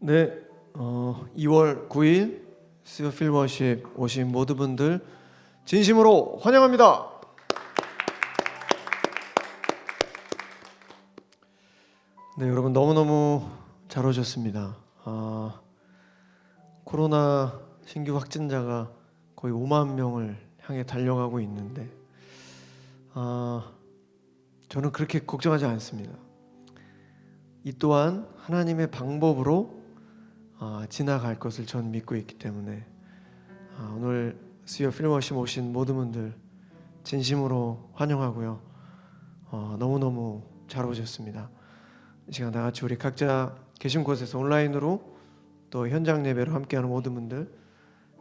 네, 2월 9일 수요 필워십 오신 모든 분들 진심으로 환영합니다. 네, 여러분 너무너무 잘 오셨습니다. 코로나 신규 확진자가 거의 5만 명을 향해 달려가고 있는데 저는 그렇게 걱정하지 않습니다. 이 또한 하나님의 방법으로 지나갈 것을 전 믿고 있기 때문에 오늘 수요 필워십 오신 모든 분들 진심으로 환영하고요. 너무너무 잘 오셨습니다. 이 시간 다 같이 우리 각자 계신 곳에서 온라인으로 또 현장 예배로 함께하는 모든 분들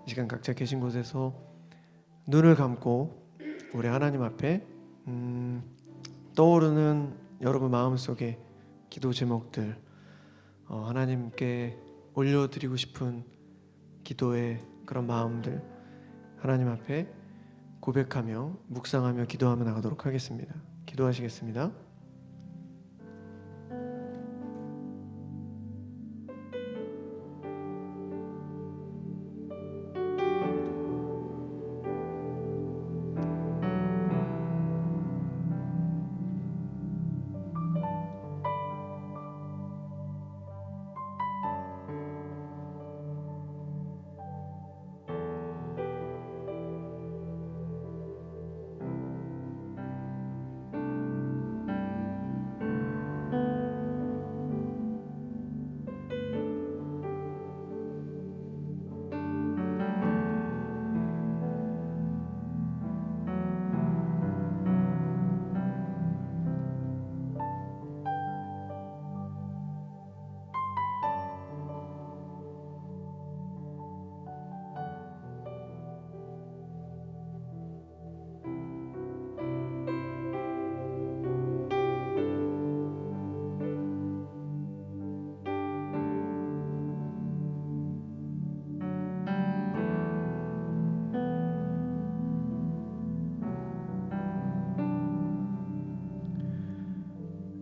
이 시간 각자 계신 곳에서 눈을 감고 우리 하나님 앞에 떠오르는 여러분 마음속에 기도 제목들 하나님께 올려드리고 싶은 기도의 그런 마음들 하나님 앞에 고백하며 묵상하며 기도하며 나가도록 하겠습니다. 기도하시겠습니다.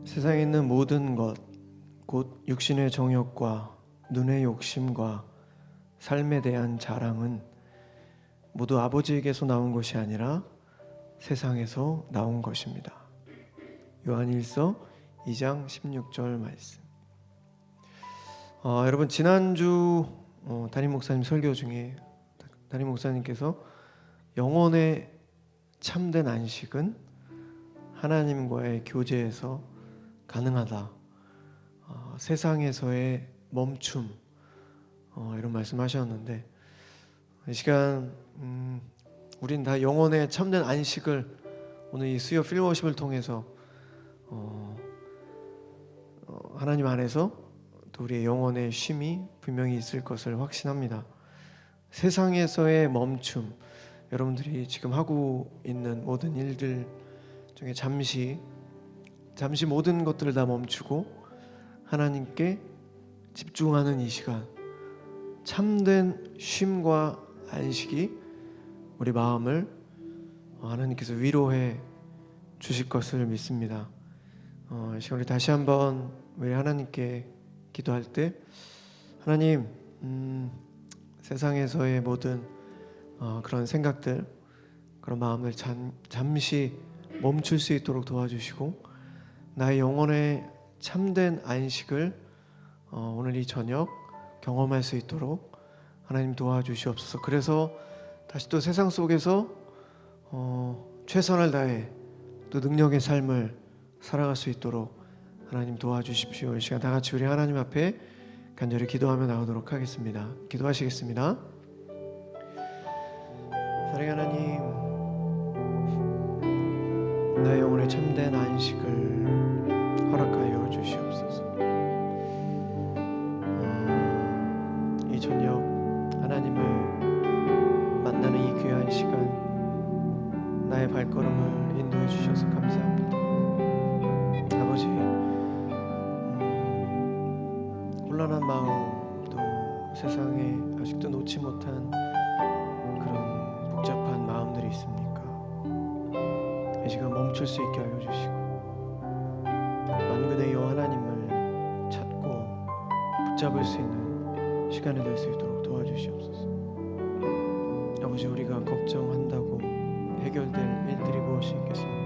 세상에 있는 모든 것, 곧 육신의 정욕과 눈의 욕심과 삶에 대한 자랑은 모두 아버지에게서 나온 것이 아니라 세상에서 나온 것입니다. 요한일서 2장 16절 말씀. 여러분 지난주 담임 목사님 설교 중에 담임 목사님께서 영혼의 참된 안식은 하나님과의 교제에서 가능하다. 세상에서의 멈춤 이런 말씀하셨는데 이 시간 우린 다 영혼의 참된 안식을 오늘 이 수요 필워십을 통해서 하나님 안에서 또 우리의 영혼의 쉼이 분명히 있을 것을 확신합니다. 세상에서의 멈춤, 여러분들이 지금 하고 있는 모든 일들 중에 잠시 모든 것들을 다 멈추고 하나님께 집중하는 이 시간, 참된 쉼과 안식이 우리 마음을 하나님께서 위로해 주실 것을 믿습니다. 이 시간 우리 다시 한번 우리 하나님께 기도할 때 하나님 세상에서의 모든 그런 생각들, 그런 마음을 잠시 멈출 수 있도록 도와주시고 나의 영혼의 참된 안식을 오늘 이 저녁 경험할 수 있도록 하나님 도와주시옵소서. 그래서 다시 또 세상 속에서 최선을 다해 또 능력의 삶을 살아갈 수 있도록 하나님 도와주십시오. 이 시간 다 같이 우리 하나님 앞에 간절히 기도하며 나오도록 하겠습니다. 기도하시겠습니다. 사랑하는 하나님, 나의 영혼의 참된 안식을 허락하여 주시옵소서. 이 저녁 하나님을 만나는 이 귀한 시간 나의 발걸음을 인도해 주셔서 감사합니다. 아버지, 혼란한 마음 또 세상에 아직도 놓지 못한 그런 복잡한 마음들이 있습니까? 이 시간 멈출 수 있게 하여 주시고 만군의 여호와 하나님을 찾고 붙잡을 수 있는 시간이 될 수 있도록 도와주시옵소서. 아버지, 우리가 걱정한다고 해결될 일들이 무엇이 있겠습니까?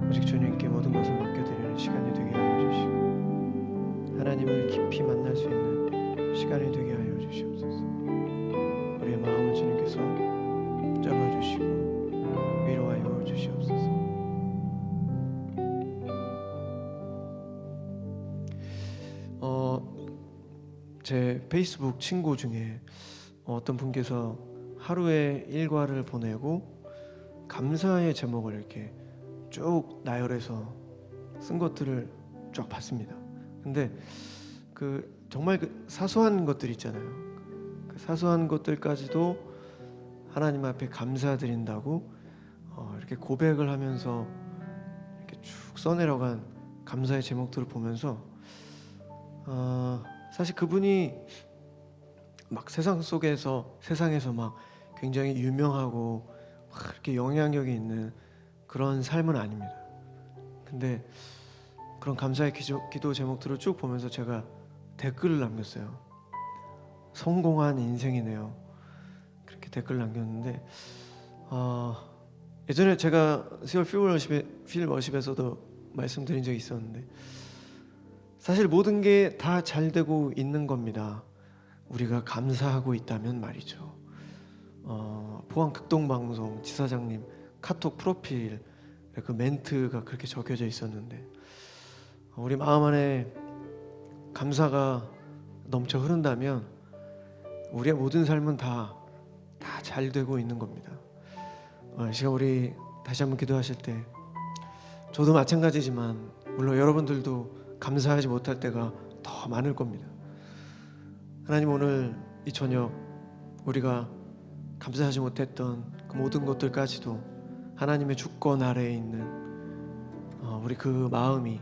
오직 주님께 모든 것을 맡겨드리는 시간이 되게 하여 주시고 하나님을 깊이 만날 수 있는 시간이 되게 하여 주시옵소서. 우리의 마음을 주님께서 붙잡아주시고 위로하여 주시옵소서. 제 페이스북 친구 중에 어떤 분께서 하루에 일과를 보내고 감사의 제목을 이렇게 쭉 나열해서 쓴 것들을 쫙 봤습니다. 근데 정말 사소한 것들 있잖아요. 그 사소한 것들까지도 하나님 앞에 감사드린다고 이렇게 고백을 하면서 이렇게 쭉 써내려간 감사의 제목들을 보면서 사실 그분이 막 세상에서 막 굉장히 유명하고 막 이렇게 영향력이 있는 그런 삶은 아닙니다. 근데 그런 감사의 기도 제목들을 쭉 보면서 제가 댓글을 남겼어요. 성공한 인생이네요. 그렇게 댓글을 남겼는데 예전에 제가 시월 필워십에서도 말씀드린 적이 있었는데 사실 모든 게 다 잘 되고 있는 겁니다. 우리가 감사하고 있다면 말이죠. 포항 극동방송 지사장님 카톡 프로필 그 멘트가 그렇게 적혀져 있었는데 우리 마음 안에 감사가 넘쳐 흐른다면 우리의 모든 삶은 다 잘 되고 있는 겁니다. 시간 우리 다시 한번 기도하실 때 저도 마찬가지지만 물론 여러분들도 감사하지 못할 때가 더 많을 겁니다. 하나님, 오늘 이 저녁 우리가 감사하지 못했던 그 모든 것들까지도 하나님의 주권 아래에 있는 우리 그 마음이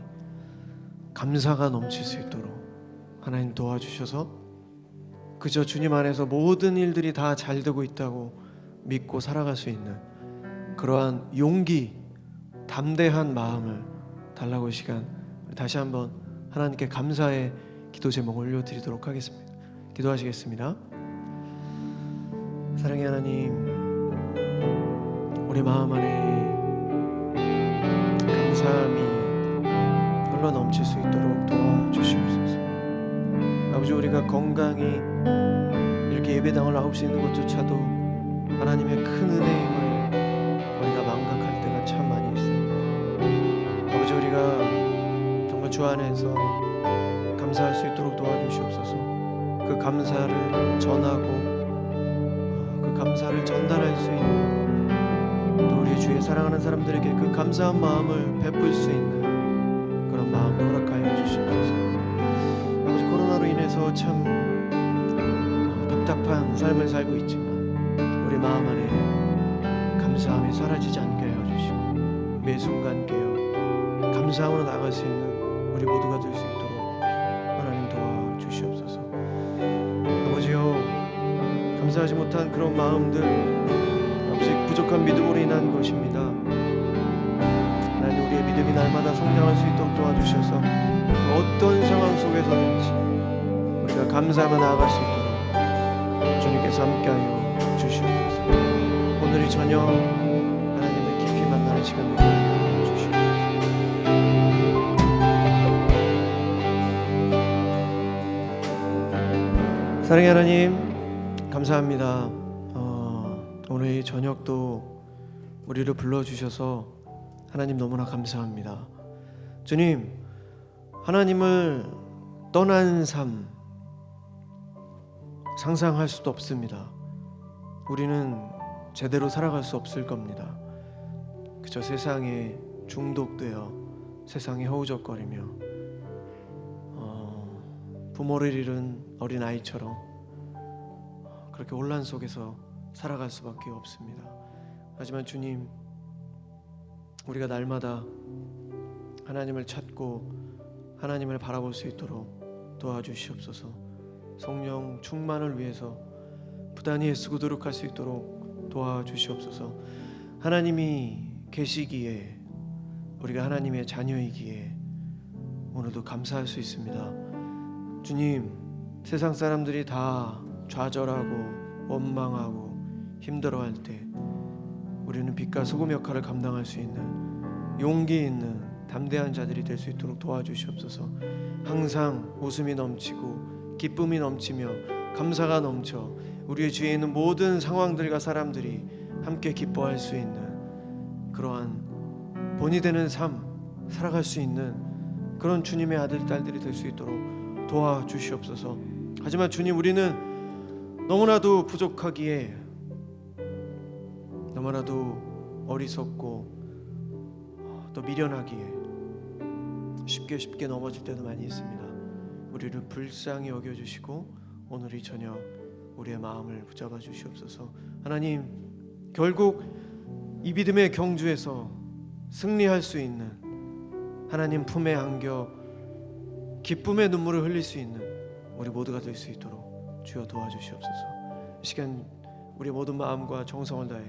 감사가 넘칠 수 있도록 하나님 도와주셔서 그저 주님 안에서 모든 일들이 다 잘 되고 있다고 믿고 살아갈 수 있는 그러한 용기, 담대한 마음을 달라고 이 시간 다시 한번 하나님께 감사의 기도 제목을 올려드리도록 하겠습니다. 기도하시겠습니다. 사랑의 하나님, 우리 마음 안에 감사함이 흘러 넘칠 수 있도록 도와주시옵소서. 아버지, 우리가 건강히 이렇게 예배당을 나올 수 있는 것조차도 하나님의 큰 은혜임을 우리가 망각할 때가 참 많이 있습니다. 아버지, 우리가 정말 주 안에서 감사할 수 있도록 도와주시옵소서. 그 감사를 전하고 그 감사를 전달할 수 있는 또 우리 주의 사랑하는 사람들에게 그 감사한 마음을 베풀 수 있는 그런 마음도 허락하여 주시옵소서. 아버지, 코로나로 인해서 참 답답한 삶을 살고 있지만 우리 마음 안에 감사함이 사라지지 않게 하여 주시고 매 순간 깨어 감사함으로 나갈 수 있는 우리 모두가 될 수 있도록 하나님 도와주시옵소서. 아버지요, 감사하지 못한 그런 마음들 아버지 부족한 믿음으로 인한 것입니다. 하나님, 우리의 믿음이 날마다 성장할 수 있도록 도와주셔서 어떤 상황 속에서든지 우리가 감사하며 나아갈 수 있도록 주님께서 함께하여 주시옵소서. 오늘 이 저녁 하나님을 깊이 만나는 시간 되게 하여 주시옵소서. 사랑의 하나님, 감사합니다. 오늘 이 저녁도 우리를 불러주셔서 하나님 너무나 감사합니다. 주님, 하나님을 떠난 삶 상상할 수도 없습니다. 우리는 제대로 살아갈 수 없을 겁니다. 그저 세상에 중독되어 세상에 허우적거리며 부모를 잃은 어린아이처럼 그렇게 혼란 속에서 살아갈 수밖에 없습니다. 하지만 주님, 우리가 날마다 하나님을 찾고 하나님을 바라볼 수 있도록 도와주시옵소서. 성령 충만을 위해서 부단히 애쓰고 노력할 수 있도록 도와주시옵소서. 하나님이 계시기에 우리가 하나님의 자녀이기에 오늘도 감사할 수 있습니다. 주님, 세상 사람들이 다 좌절하고 원망하고 힘들어할 때 우리는 빛과 소금 역할을 감당할 수 있는 용기 있는 담대한 자들이 될 수 있도록 도와주시옵소서. 항상 웃음이 넘치고 기쁨이 넘치며 감사가 넘쳐 우리의 주위에 있는 모든 상황들과 사람들이 함께 기뻐할 수 있는 그러한 본이 되는 삶 살아갈 수 있는 그런 주님의 아들 딸들이 될 수 있도록 도와주시옵소서. 하지만 주님, 우리는 너무나도 부족하기에 너무나도 어리석고 또 미련하기에 쉽게 넘어질 때도 많이 있습니다. 우리를 불쌍히 여겨주시고 오늘 이 저녁 우리의 마음을 붙잡아 주시옵소서. 하나님, 결국 이 믿음의 경주에서 승리할 수 있는, 하나님 품에 안겨 기쁨의 눈물을 흘릴 수 있는 우리 모두가 될 수 있도록 주여 도와주시옵소서. 이 시간 우리의 모든 마음과 정성을 다해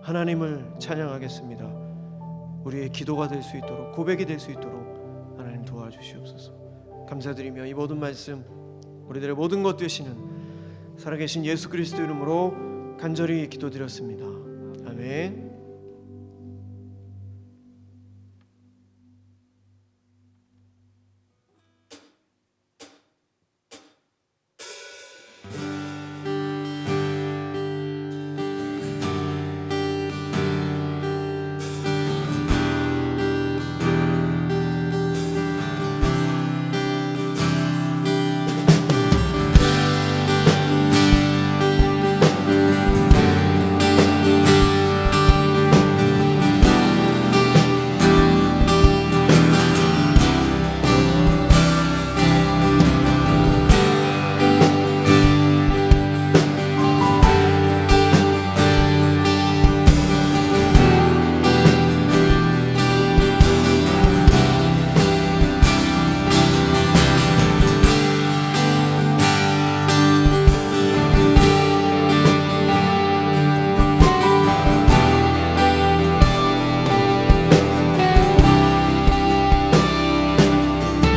하나님을 찬양하겠습니다. 우리의 기도가 될 수 있도록, 고백이 될 수 있도록 하나님 도와주시옵소서. 감사드리며 이 모든 말씀 우리들의 모든 것 되시는 살아계신 예수 그리스도 이름으로 간절히 기도드렸습니다. 아멘.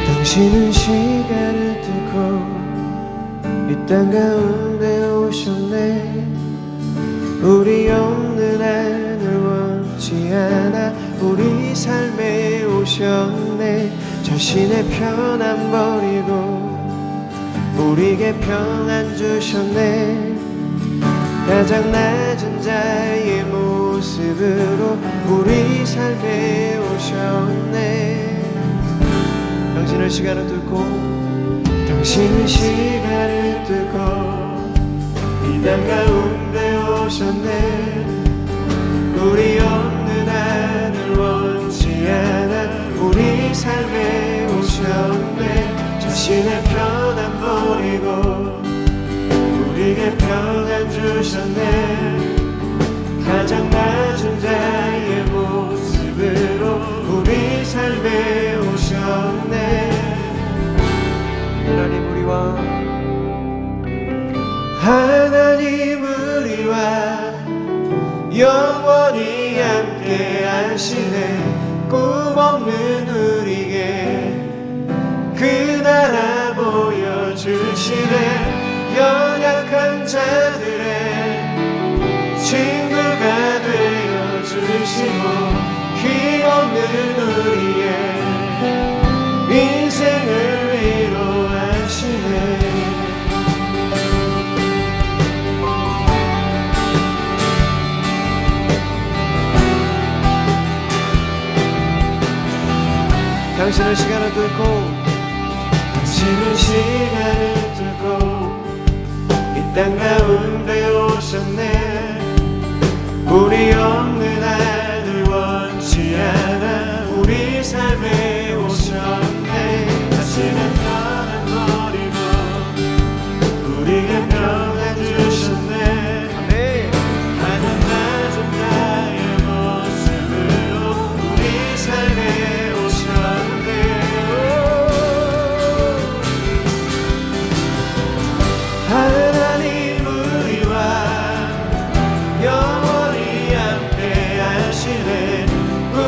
당신은 시간을 두고 이 땅 가운데 오셨네. 우리 없는 하늘 원치 않아 우리 삶에 오셨네. 자신의 편안 버리고 우리에게 평안 주셨네. 가장 낮은 자의 모습으로 우리 삶에 오셨네. 당신은 시간을 뚫고 당신은 시간을 뚫고 이 땅 가운데 오셨네. 우리 없는 하늘 원치 않아 우리 삶에 오셨네. 자신의 편안 버리고 우리에게 평안 주셨네. 가장 낮은 자의 모습으로 우리 삶에 오셨네. 하나님 우리와 영원히 함께 하시네. 꿈없는 우리에게 그 나라 보여주시네. 연약한 자들의 친구가 되어주시고 힘없는 우리의 인생을 위로하시네. 당신은 시간을 뚫고 당신은 시간을 뚫고 이 땅 가운데 오셨네. 우리 없는 하늘 원치 않아 우리 삶에 오셨네. 자신의 편안 버리고 우리에게 평안 주셨네. 하늘 낮은 나의 모습으로 우리 삶에 오셨네. 하나님 우리와 영원히 함께 하시네. 꿈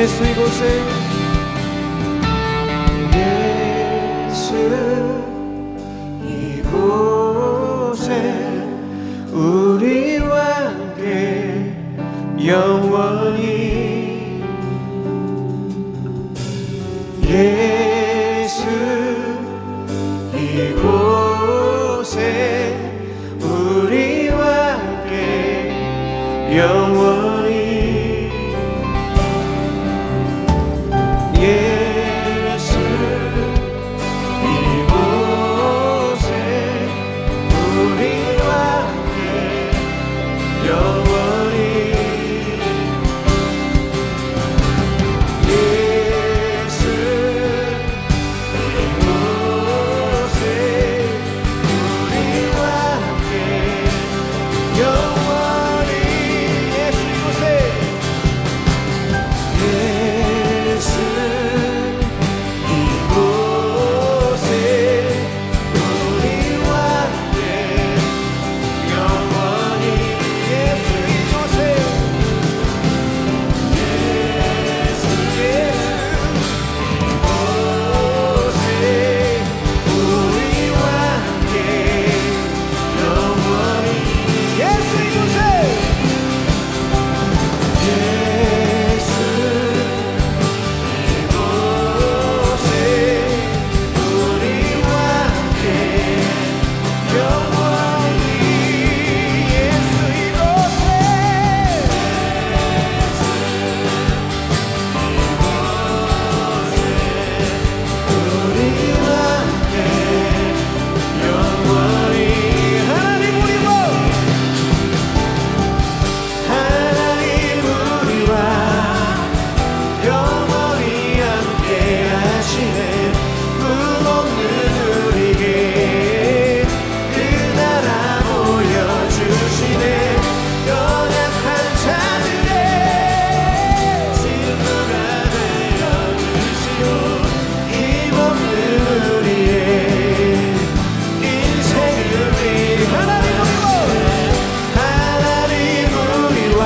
예수 이곳에 예수 이곳에 우리와 함께 영원히 예수 이곳에 우리와 함께 영원히 예수 이곳에 우리와 함께 영원히 예수 이곳에 우리와 함께 영원히 예수 이곳에 예수 이곳에 우리와 함께 영원히 예수 이곳에 예수 이곳에 우리와 함께 영원히 예수 이곳에 예수 이곳에 우리와 함께 영원히 예수 이곳에 우리와 함께 영원히 하나님 우리와 영원히 함께 하시네 꿈없는 우리에게 그 나라 보여주시네 연약한 자들의 친구가 되어주시고 힘없는 우리의 인생을 위해 하나님 우리와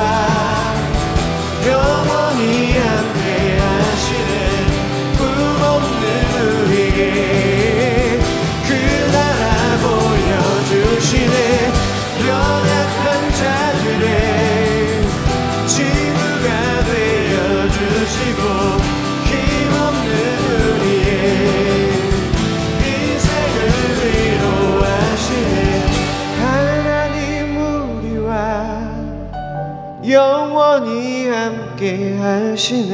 영원히 함께 하시네 꿈없는 우리에게 그 나라 보여주시네 연약한 자들의 친구가 되어주시고 힘없는 우리의 인생을 위로하시네 하나님 우리와 영원히 함께 하시네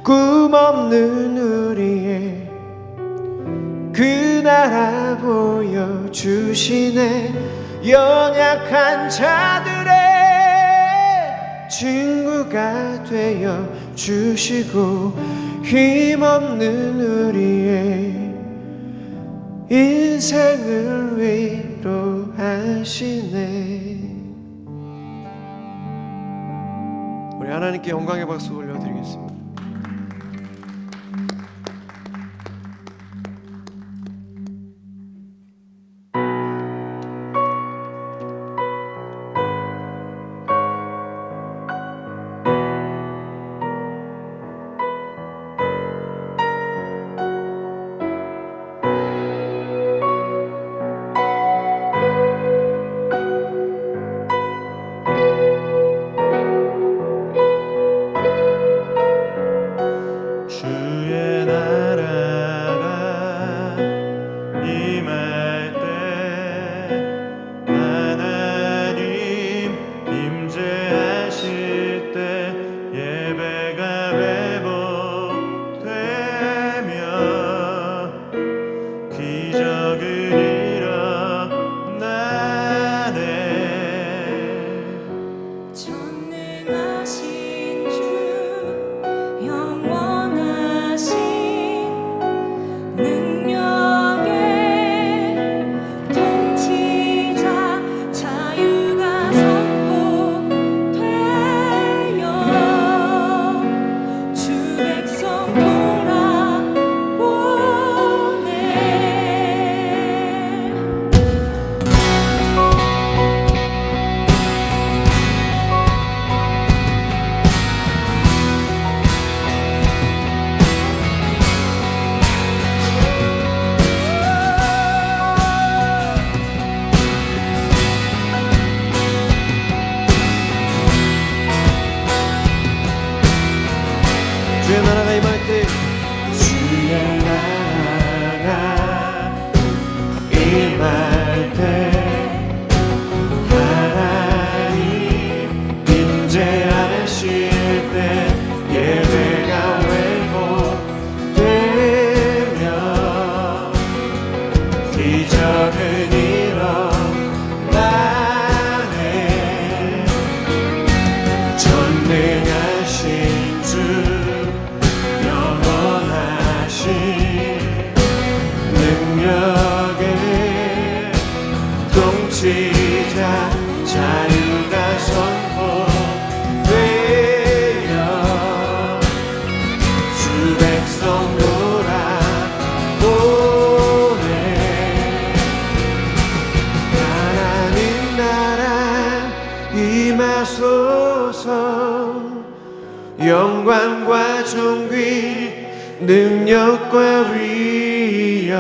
꿈없는 우리의 그 나라 보여주시네 연약한 자들의 친구가 되어 주시고 힘없는 우리의 인생을 위로하시네. 우리 하나님께 영광의 박수 올려드리겠습니다. 시작 자유가 선포되어 주 백성 돌아오네. 하나님 나라 임하소서. 영광과 존귀 능력과 위엄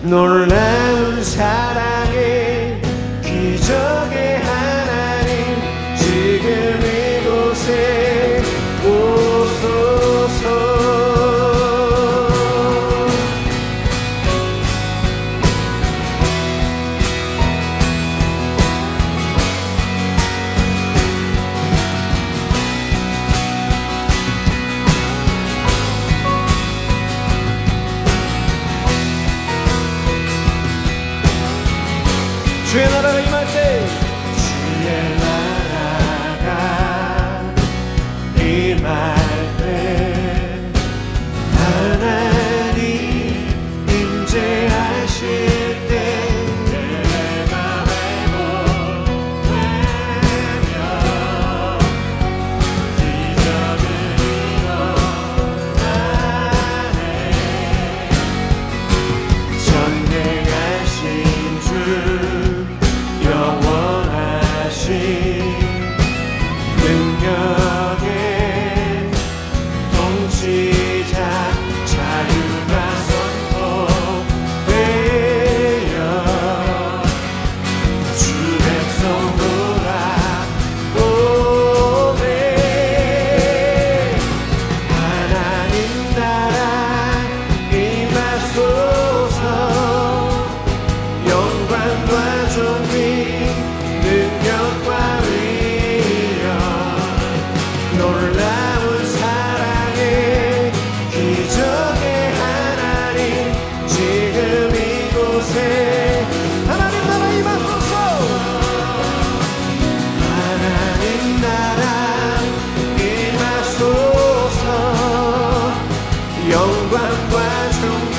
놀라운 사랑의 기적의 하나님 지금 이곳에 오소서. 주의 나라가 임할 때 주의 나라가 임할 때 하나님 임재하실 때 내가 회복되며 기적을 일어나네. 전능하신 주 영원하신 능력의 통치자 자유가 선포되어 주 백성 돌아오네. 하나님 나라 임하소서. 영광과 존귀 능력과 위엄 놀라운 사랑의 기적의 하나님 지금 이곳에 하나님 나라 임하소서. 하나님 나라 임하소서. 영광과 존귀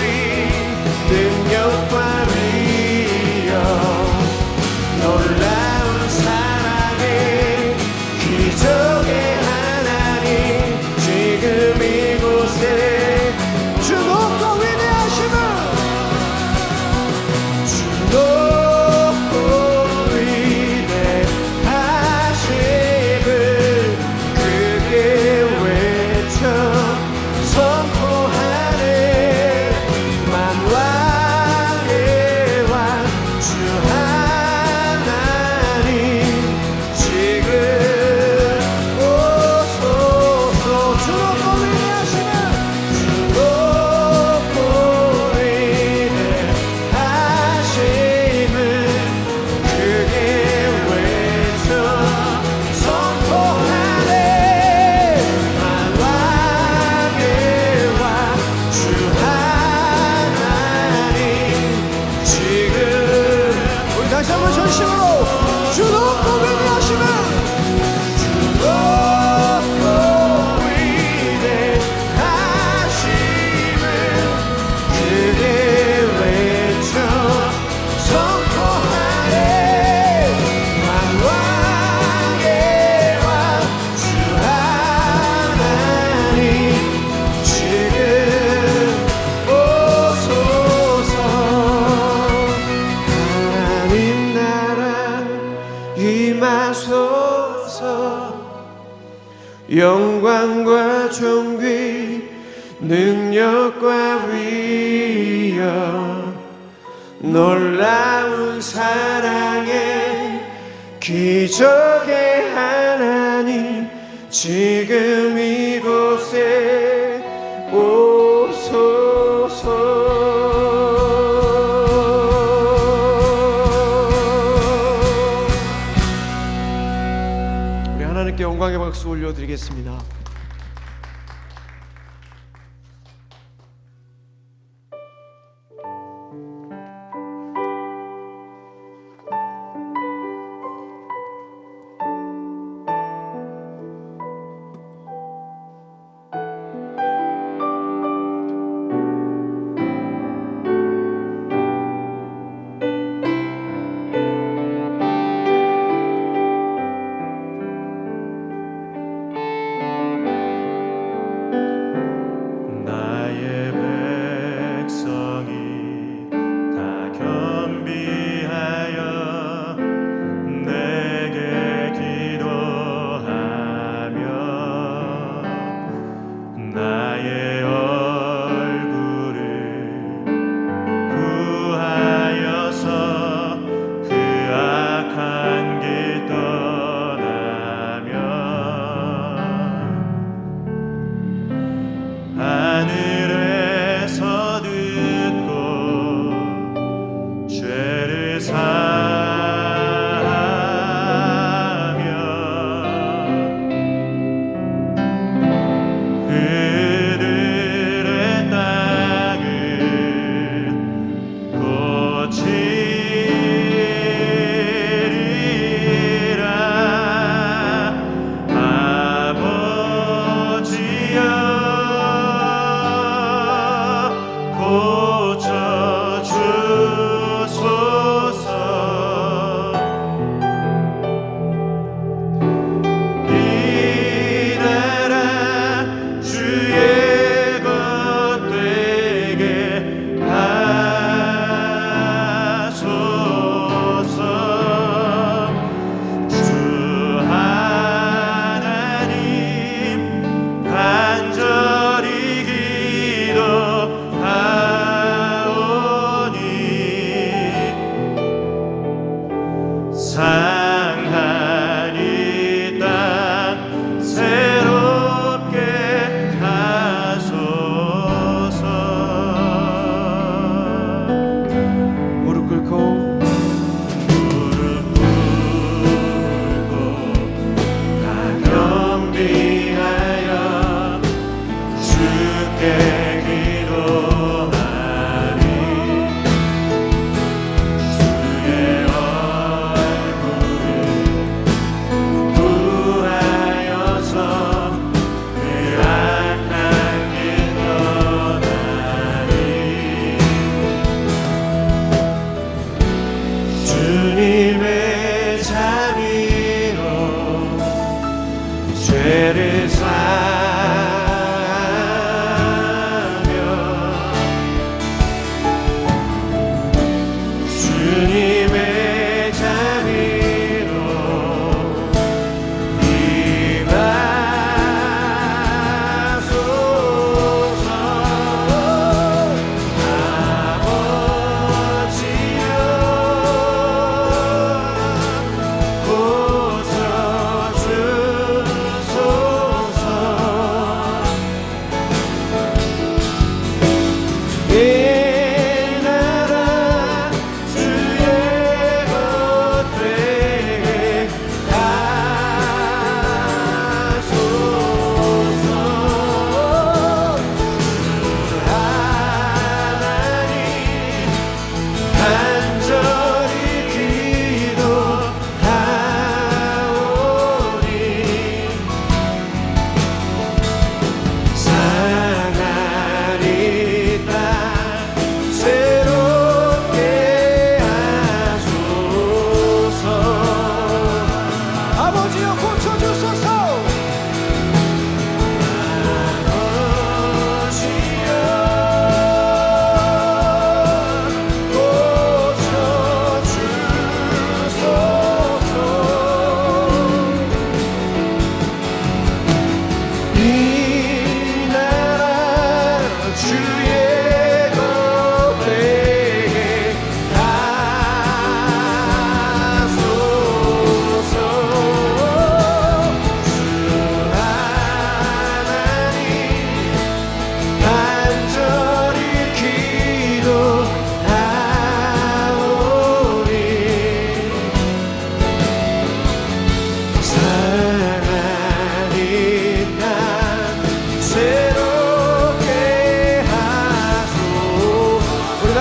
능력과 놀라운 사랑의 기적의 하나님 지금 이곳에 주 높고 위대하심을 주 높고 위대하심을 크게 외쳐 선포하네. 만왕의 왕 주 하나님 지금 오소서. 주 높고 위대하시는 주 높고 위대하심을 크게 외쳐 선포하네. 만왕의 왕 주 하나님 지금 우리 다시 한번 전심으로 주 높고 위대하심을 주 높고 위대하심을 크게 외쳐 선포하네. 만왕의 왕 주 하나님 지금 오소서. 하나님 나라 임하소서. 영광과 존귀 능력과 위엄 놀라운 사랑의 기적의 하나님 지금 이곳에 오소서. 하나님께 영광의 박수 올려드리겠습니다.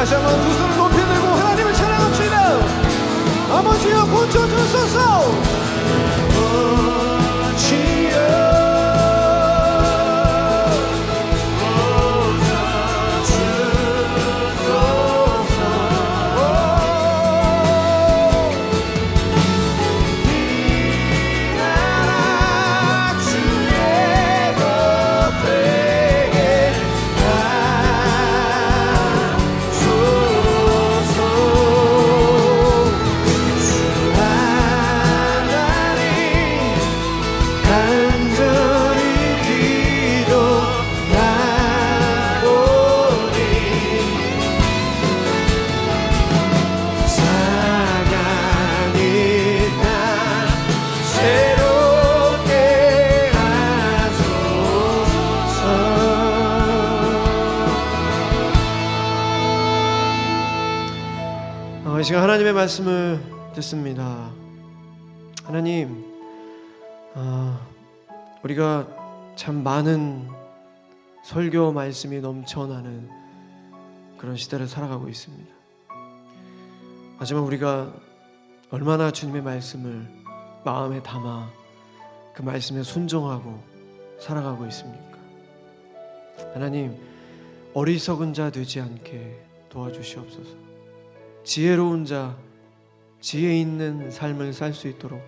다시 한번 두 손을 높이 들고 하나님을 찬양합시다. 아버지여 고쳐주소서. 이 시간 하나님의 말씀을 듣습니다. 하나님, 우리가 참 많은 설교 말씀이 넘쳐나는 그런 시대를 살아가고 있습니다. 하지만 우리가 얼마나 주님의 말씀을 마음에 담아 그 말씀에 순종하고 살아가고 있습니까? 하나님, 어리석은 자 되지 않게 도와주시옵소서. 지혜로운 자, 지혜 있는 삶을 살 수 있도록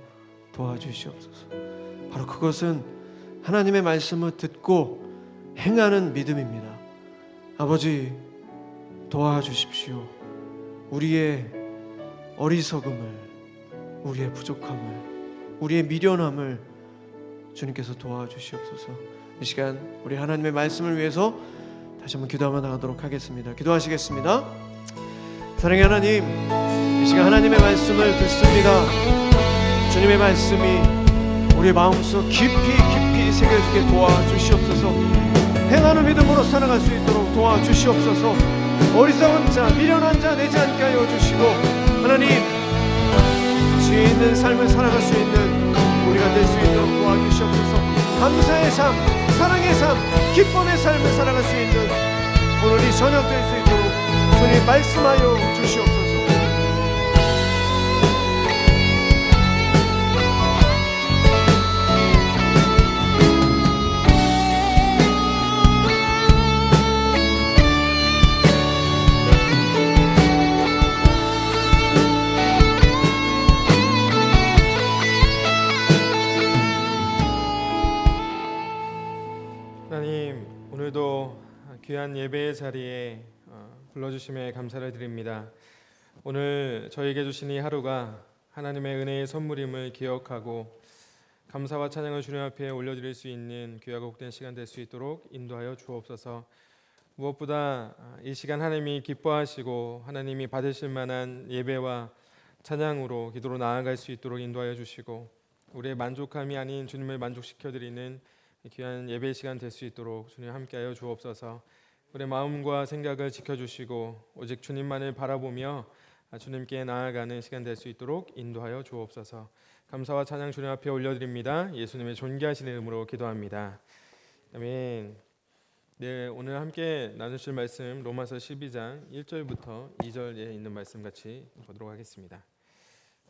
도와주시옵소서. 바로 그것은 하나님의 말씀을 듣고 행하는 믿음입니다. 아버지, 도와주십시오. 우리의 어리석음을, 우리의 부족함을, 우리의 미련함을 주님께서 도와주시옵소서. 이 시간 우리 하나님의 말씀을 위해서 다시 한번 기도하며 나가도록 하겠습니다. 기도하시겠습니다. 사랑의 하나님, 이 시간 하나님의 말씀을 듣습니다. 주님의 말씀이 우리의 마음속 깊이 새겨지게 도와주시옵소서. 행하는 믿음으로 살아갈 수 있도록 도와주시옵소서. 어리석은 자, 미련한 자 되지 않게 하여 주시고, 하나님, 지혜 있는 삶을 살아갈 수 있는 우리가 될 수 있도록 도와주시옵소서. 감사의 삶, 사랑의 삶, 기쁨의 삶을 살아갈 수 있는 오늘 이 저녁 될 수 있도록 주님 말씀하여 주시옵소서. 하나님, 오늘도 귀한 예배의 자리에 불러주심에 감사를 드립니다. 오늘 저에게 주신 이 하루가 하나님의 은혜의 선물임을 기억하고 감사와 찬양을 주님 앞에 올려드릴 수 있는 귀하고 복된 시간 될 수 있도록 인도하여 주옵소서. 무엇보다 이 시간 하나님이 기뻐하시고 하나님이 받으실 만한 예배와 찬양으로 기도로 나아갈 수 있도록 인도하여 주시고 우리의 만족함이 아닌 주님을 만족시켜드리는 귀한 예배 시간 될 수 있도록 주님 함께하여 주옵소서. 우리의 마음과 생각을 지켜주시고 오직 주님만을 바라보며 주님께 나아가는 시간 될 수 있도록 인도하여 주옵소서. 감사와 찬양 주님 앞에 올려드립니다. 예수님의 존귀하신 이름으로 기도합니다. 아멘. 네, 오늘 함께 나누실 말씀 로마서 12장 1절부터 2절에 있는 말씀 같이 보도록 하겠습니다.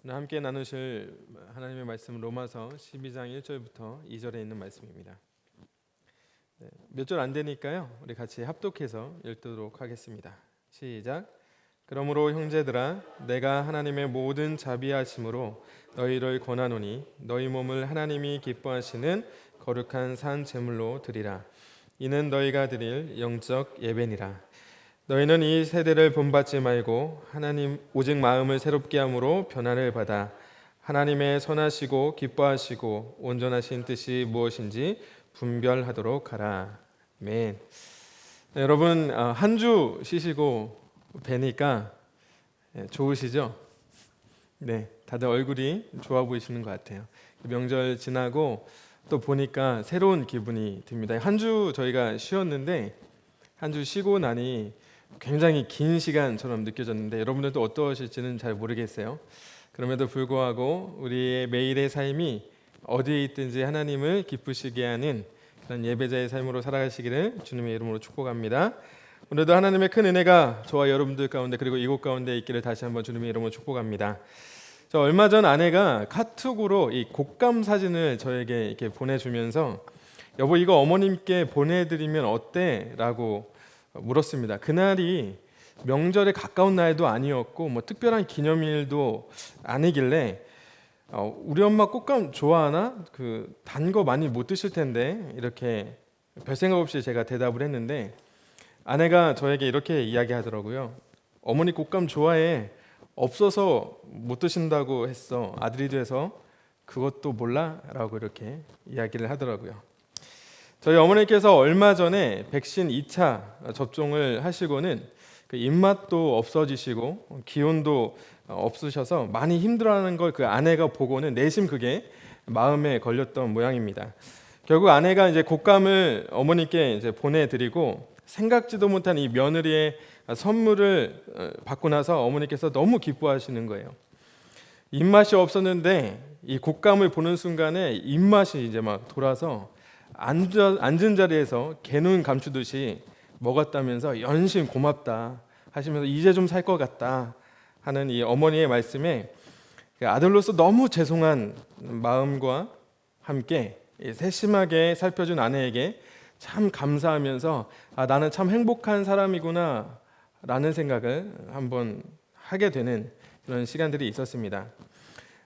오늘 함께 나누실 하나님의 말씀 로마서 12장 1절부터 2절에 있는 말씀입니다. 네, 몇 절 안 되니까요. 우리 같이 합독해서 읽도록 하겠습니다. 시작. 그러므로 형제들아 내가 하나님의 모든 자비하심으로 너희를 권하노니 너희 몸을 하나님이 기뻐하시는 거룩한 산 제물로 드리라. 이는 너희가 드릴 영적 예배니라. 너희는 이 세대를 본받지 말고 하나님 오직 마음을 새롭게 함으로 변화를 받아 하나님의 선하시고 기뻐하시고 온전하신 뜻이 무엇인지 분별하도록 하라. 아멘. 네, 여러분 한 주 쉬시고 뵈니까 좋으시죠? 네, 다들 얼굴이 좋아 보이시는 것 같아요. 명절 지나고 또 보니까 새로운 기분이 듭니다. 한 주 저희가 쉬었는데 한 주 쉬고 나니 굉장히 긴 시간처럼 느껴졌는데 여러분들도 어떠실지는 잘 모르겠어요. 그럼에도 불구하고 우리의 매일의 삶이 어디에 있든지 하나님을 기쁘시게 하는 그런 예배자의 삶으로 살아가시기를 주님의 이름으로 축복합니다. 오늘도 하나님의 큰 은혜가 저와 여러분들 가운데 그리고 이곳 가운데 있기를 다시 한번 주님의 이름으로 축복합니다. 저 얼마 전 아내가 카톡으로 이 곡감 사진을 저에게 이렇게 보내주면서 여보 이거 어머님께 보내드리면 어때? 라고 물었습니다. 그날이 명절에 가까운 날도 아니었고 뭐 특별한 기념일도 아니길래 우리 엄마 꽃감 좋아하나? 그 단 거 많이 못 드실 텐데 이렇게 별 생각 없이 제가 대답을 했는데 아내가 저에게 이렇게 이야기하더라고요. 어머니 꽃감 좋아해. 없어서 못 드신다고 했어. 아들이 돼서 그것도 몰라? 라고 이렇게 이야기를 하더라고요. 저희 어머니께서 얼마 전에 백신 2차 접종을 하시고는 그 입맛도 없어지시고 기운도 없으셔서 많이 힘들어하는 걸 그 아내가 보고는 내심 그게 마음에 걸렸던 모양입니다. 결국 아내가 이제 곶감을 어머니께 이제 보내드리고 생각지도 못한 이 며느리의 선물을 받고 나서 어머니께서 너무 기뻐하시는 거예요. 입맛이 없었는데 이 곶감을 보는 순간에 입맛이 이제 막 돌아서 앉은 자리에서 개눈 감추듯이 먹었다면서 연신 고맙다 하시면서 이제 좀 살 것 같다 하는 이 어머니의 말씀에 아들로서 너무 죄송한 마음과 함께 세심하게 살펴준 아내에게 참 감사하면서 나는 참 행복한 사람이구나 라는 생각을 한번 하게 되는 그런 시간들이 있었습니다.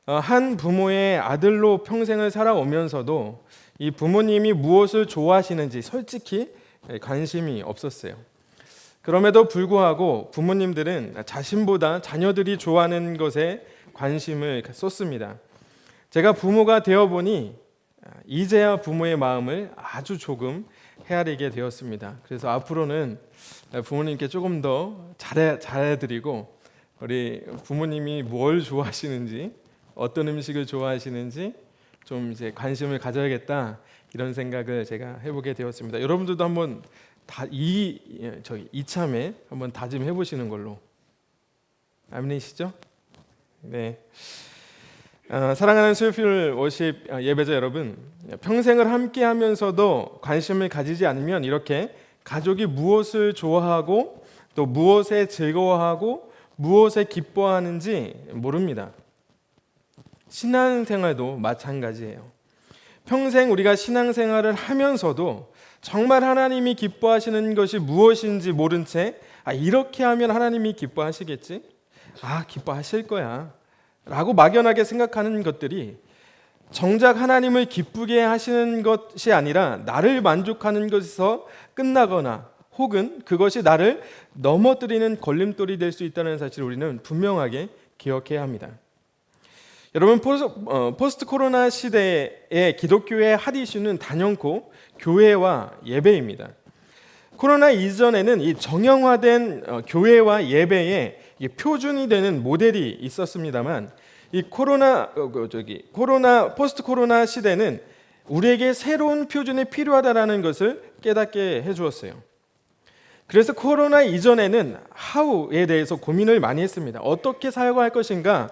한 부모의 아들로 평생을 살아오면서도 이 부모님이 무엇을 좋아하시는지 솔직히 관심이 없었어요. 그럼에도 불구하고 부모님들은 자신보다 자녀들이 좋아하는 것에 관심을 쏟습니다. 제가 부모가 되어보니 이제야 부모의 마음을 아주 조금 헤아리게 되었습니다. 그래서 앞으로는 부모님께 조금 더 잘해드리고 우리 부모님이 뭘 좋아하시는지 어떤 음식을 좋아하시는지 좀 이제 관심을 가져야겠다 이런 생각을 제가 해보게 되었습니다. 여러분들도 한번 이참에 한번 다짐해 보시는 걸로. 아멘이시죠? 네. 사랑하는 스위필 워십 예배자 여러분, 평생을 함께하면서도 관심을 가지지 않으면 이렇게 가족이 무엇을 좋아하고 또 무엇에 즐거워하고 무엇에 기뻐하는지 모릅니다. 신앙생활도 마찬가지예요. 평생 우리가 신앙생활을 하면서도 정말 하나님이 기뻐하시는 것이 무엇인지 모른 채 이렇게 하면 하나님이 기뻐하시겠지? 기뻐하실 거야 라고 막연하게 생각하는 것들이 정작 하나님을 기쁘게 하시는 것이 아니라 나를 만족하는 것에서 끝나거나 혹은 그것이 나를 넘어뜨리는 걸림돌이 될 수 있다는 사실을 우리는 분명하게 기억해야 합니다. 여러분, 포스트 코로나 시대의 기독교의 핫 이슈는 단연코 교회와 예배입니다. 코로나 이전에는 이 정형화된 교회와 예배의 표준이 되는 모델이 있었습니다만 이 포스트 코로나 시대는 우리에게 새로운 표준이 필요하다라는 것을 깨닫게 해주었어요. 그래서 코로나 이전에는 하우에 대해서 고민을 많이 했습니다. 어떻게 사역할 것인가?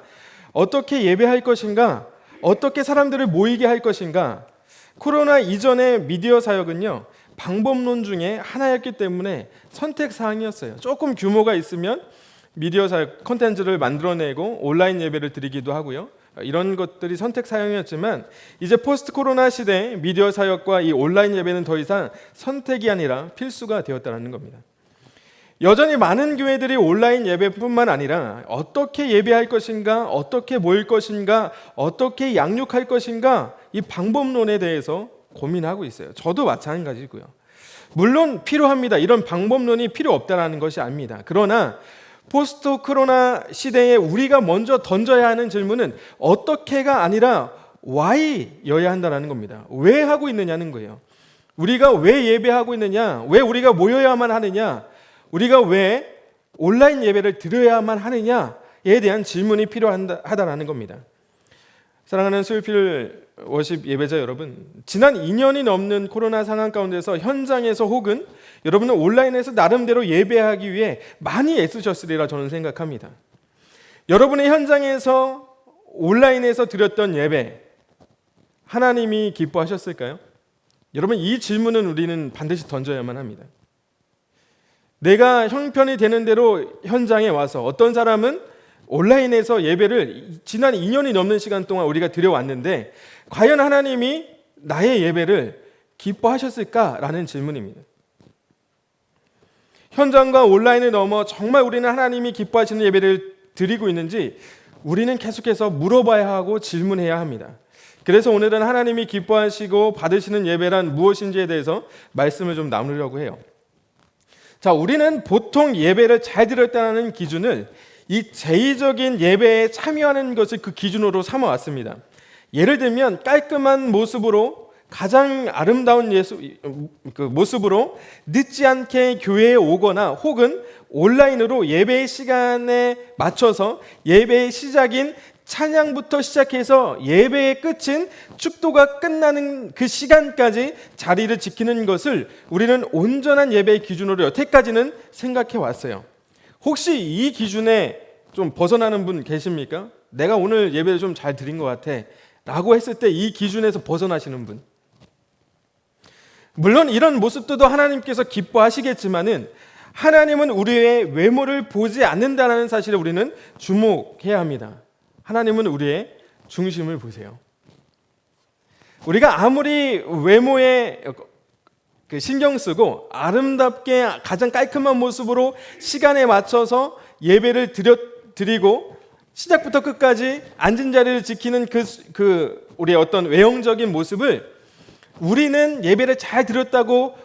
어떻게 예배할 것인가? 어떻게 사람들을 모이게 할 것인가? 코로나 이전의 미디어 사역은요, 방법론 중에 하나였기 때문에 선택 사항이었어요. 조금 규모가 있으면 미디어 사역 콘텐츠를 만들어내고 온라인 예배를 드리기도 하고요. 이런 것들이 선택 사항이었지만 이제 포스트 코로나 시대 미디어 사역과 이 온라인 예배는 더 이상 선택이 아니라 필수가 되었다는 겁니다. 여전히 많은 교회들이 온라인 예배뿐만 아니라 어떻게 예배할 것인가, 어떻게 모일 것인가, 어떻게 양육할 것인가 이 방법론에 대해서 고민하고 있어요. 저도 마찬가지고요. 물론 필요합니다. 이런 방법론이 필요 없다는 것이 아닙니다. 그러나 포스트 코로나 시대에 우리가 먼저 던져야 하는 질문은 어떻게가 아니라 why여야 한다는 겁니다. 왜 하고 있느냐는 거예요. 우리가 왜 예배하고 있느냐, 왜 우리가 모여야만 하느냐, 우리가 왜 온라인 예배를 드려야만 하느냐에 대한 질문이 필요하다는 겁니다. 사랑하는 수요일 워십 예배자 여러분, 지난 2년이 넘는 코로나 상황 가운데서 현장에서 혹은 여러분은 온라인에서 나름대로 예배하기 위해 많이 애쓰셨으리라 저는 생각합니다. 여러분의 현장에서 온라인에서 드렸던 예배 하나님이 기뻐하셨을까요? 여러분, 이 질문은 우리는 반드시 던져야만 합니다. 내가 형편이 되는 대로 현장에 와서 어떤 사람은 온라인에서 예배를 지난 2년이 넘는 시간 동안 우리가 드려왔는데 과연 하나님이 나의 예배를 기뻐하셨을까라는 질문입니다. 현장과 온라인을 넘어 정말 우리는 하나님이 기뻐하시는 예배를 드리고 있는지 우리는 계속해서 물어봐야 하고 질문해야 합니다. 그래서 오늘은 하나님이 기뻐하시고 받으시는 예배란 무엇인지에 대해서 말씀을 좀 나누려고 해요. 자, 우리는 보통 예배를 잘 드렸다는 기준을 이 제의적인 예배에 참여하는 것을 그 기준으로 삼아왔습니다. 예를 들면 깔끔한 모습으로 가장 아름다운 모습으로 늦지 않게 교회에 오거나 혹은 온라인으로 예배의 시간에 맞춰서 예배의 시작인 찬양부터 시작해서 예배의 끝인 축도가 끝나는 그 시간까지 자리를 지키는 것을 우리는 온전한 예배의 기준으로 여태까지는 생각해 왔어요. 혹시 이 기준에 좀 벗어나는 분 계십니까? 내가 오늘 예배를 좀 잘 드린 것 같아 라고 했을 때 이 기준에서 벗어나시는 분. 물론 이런 모습들도 하나님께서 기뻐하시겠지만은 하나님은 우리의 외모를 보지 않는다는 사실에 우리는 주목해야 합니다. 하나님은 우리의 중심을 보세요. 우리가 아무리 외모에 신경 쓰고 아름답게 가장 깔끔한 모습으로 시간에 맞춰서 예배를 드리고 시작부터 끝까지 앉은 자리를 지키는 우리의 어떤 외형적인 모습을 우리는 예배를 잘 드렸다고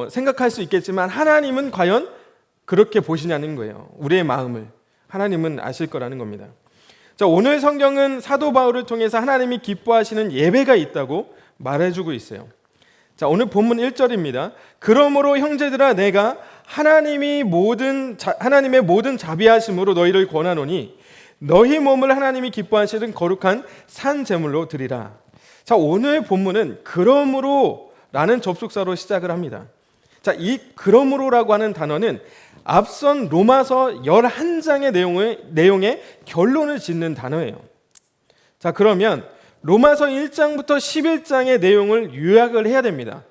생각할 수 있겠지만 하나님은 과연 그렇게 보시냐는 거예요. 우리의 마음을 하나님은 아실 거라는 겁니다. 자, 오늘 성경은 사도 바울을 통해서 하나님이 기뻐하시는 예배가 있다고 말해주고 있어요. 자, 오늘 본문 1절입니다. 그러므로 형제들아 내가 하나님의 모든 자비하심으로 너희를 권하노니 너희 몸을 하나님이 기뻐하시는 거룩한 산 제물로 드리라. 자, 오늘 본문은 그러므로라는 접속사로 시작을 합니다. 자, 이 그러므로라고 하는 단어는 앞선 로마서 11장의 내용의 결론을 짓는 단어예요. 자, 그러면 로마서 1장부터 11장의 내용을 요약을 해야 됩니다.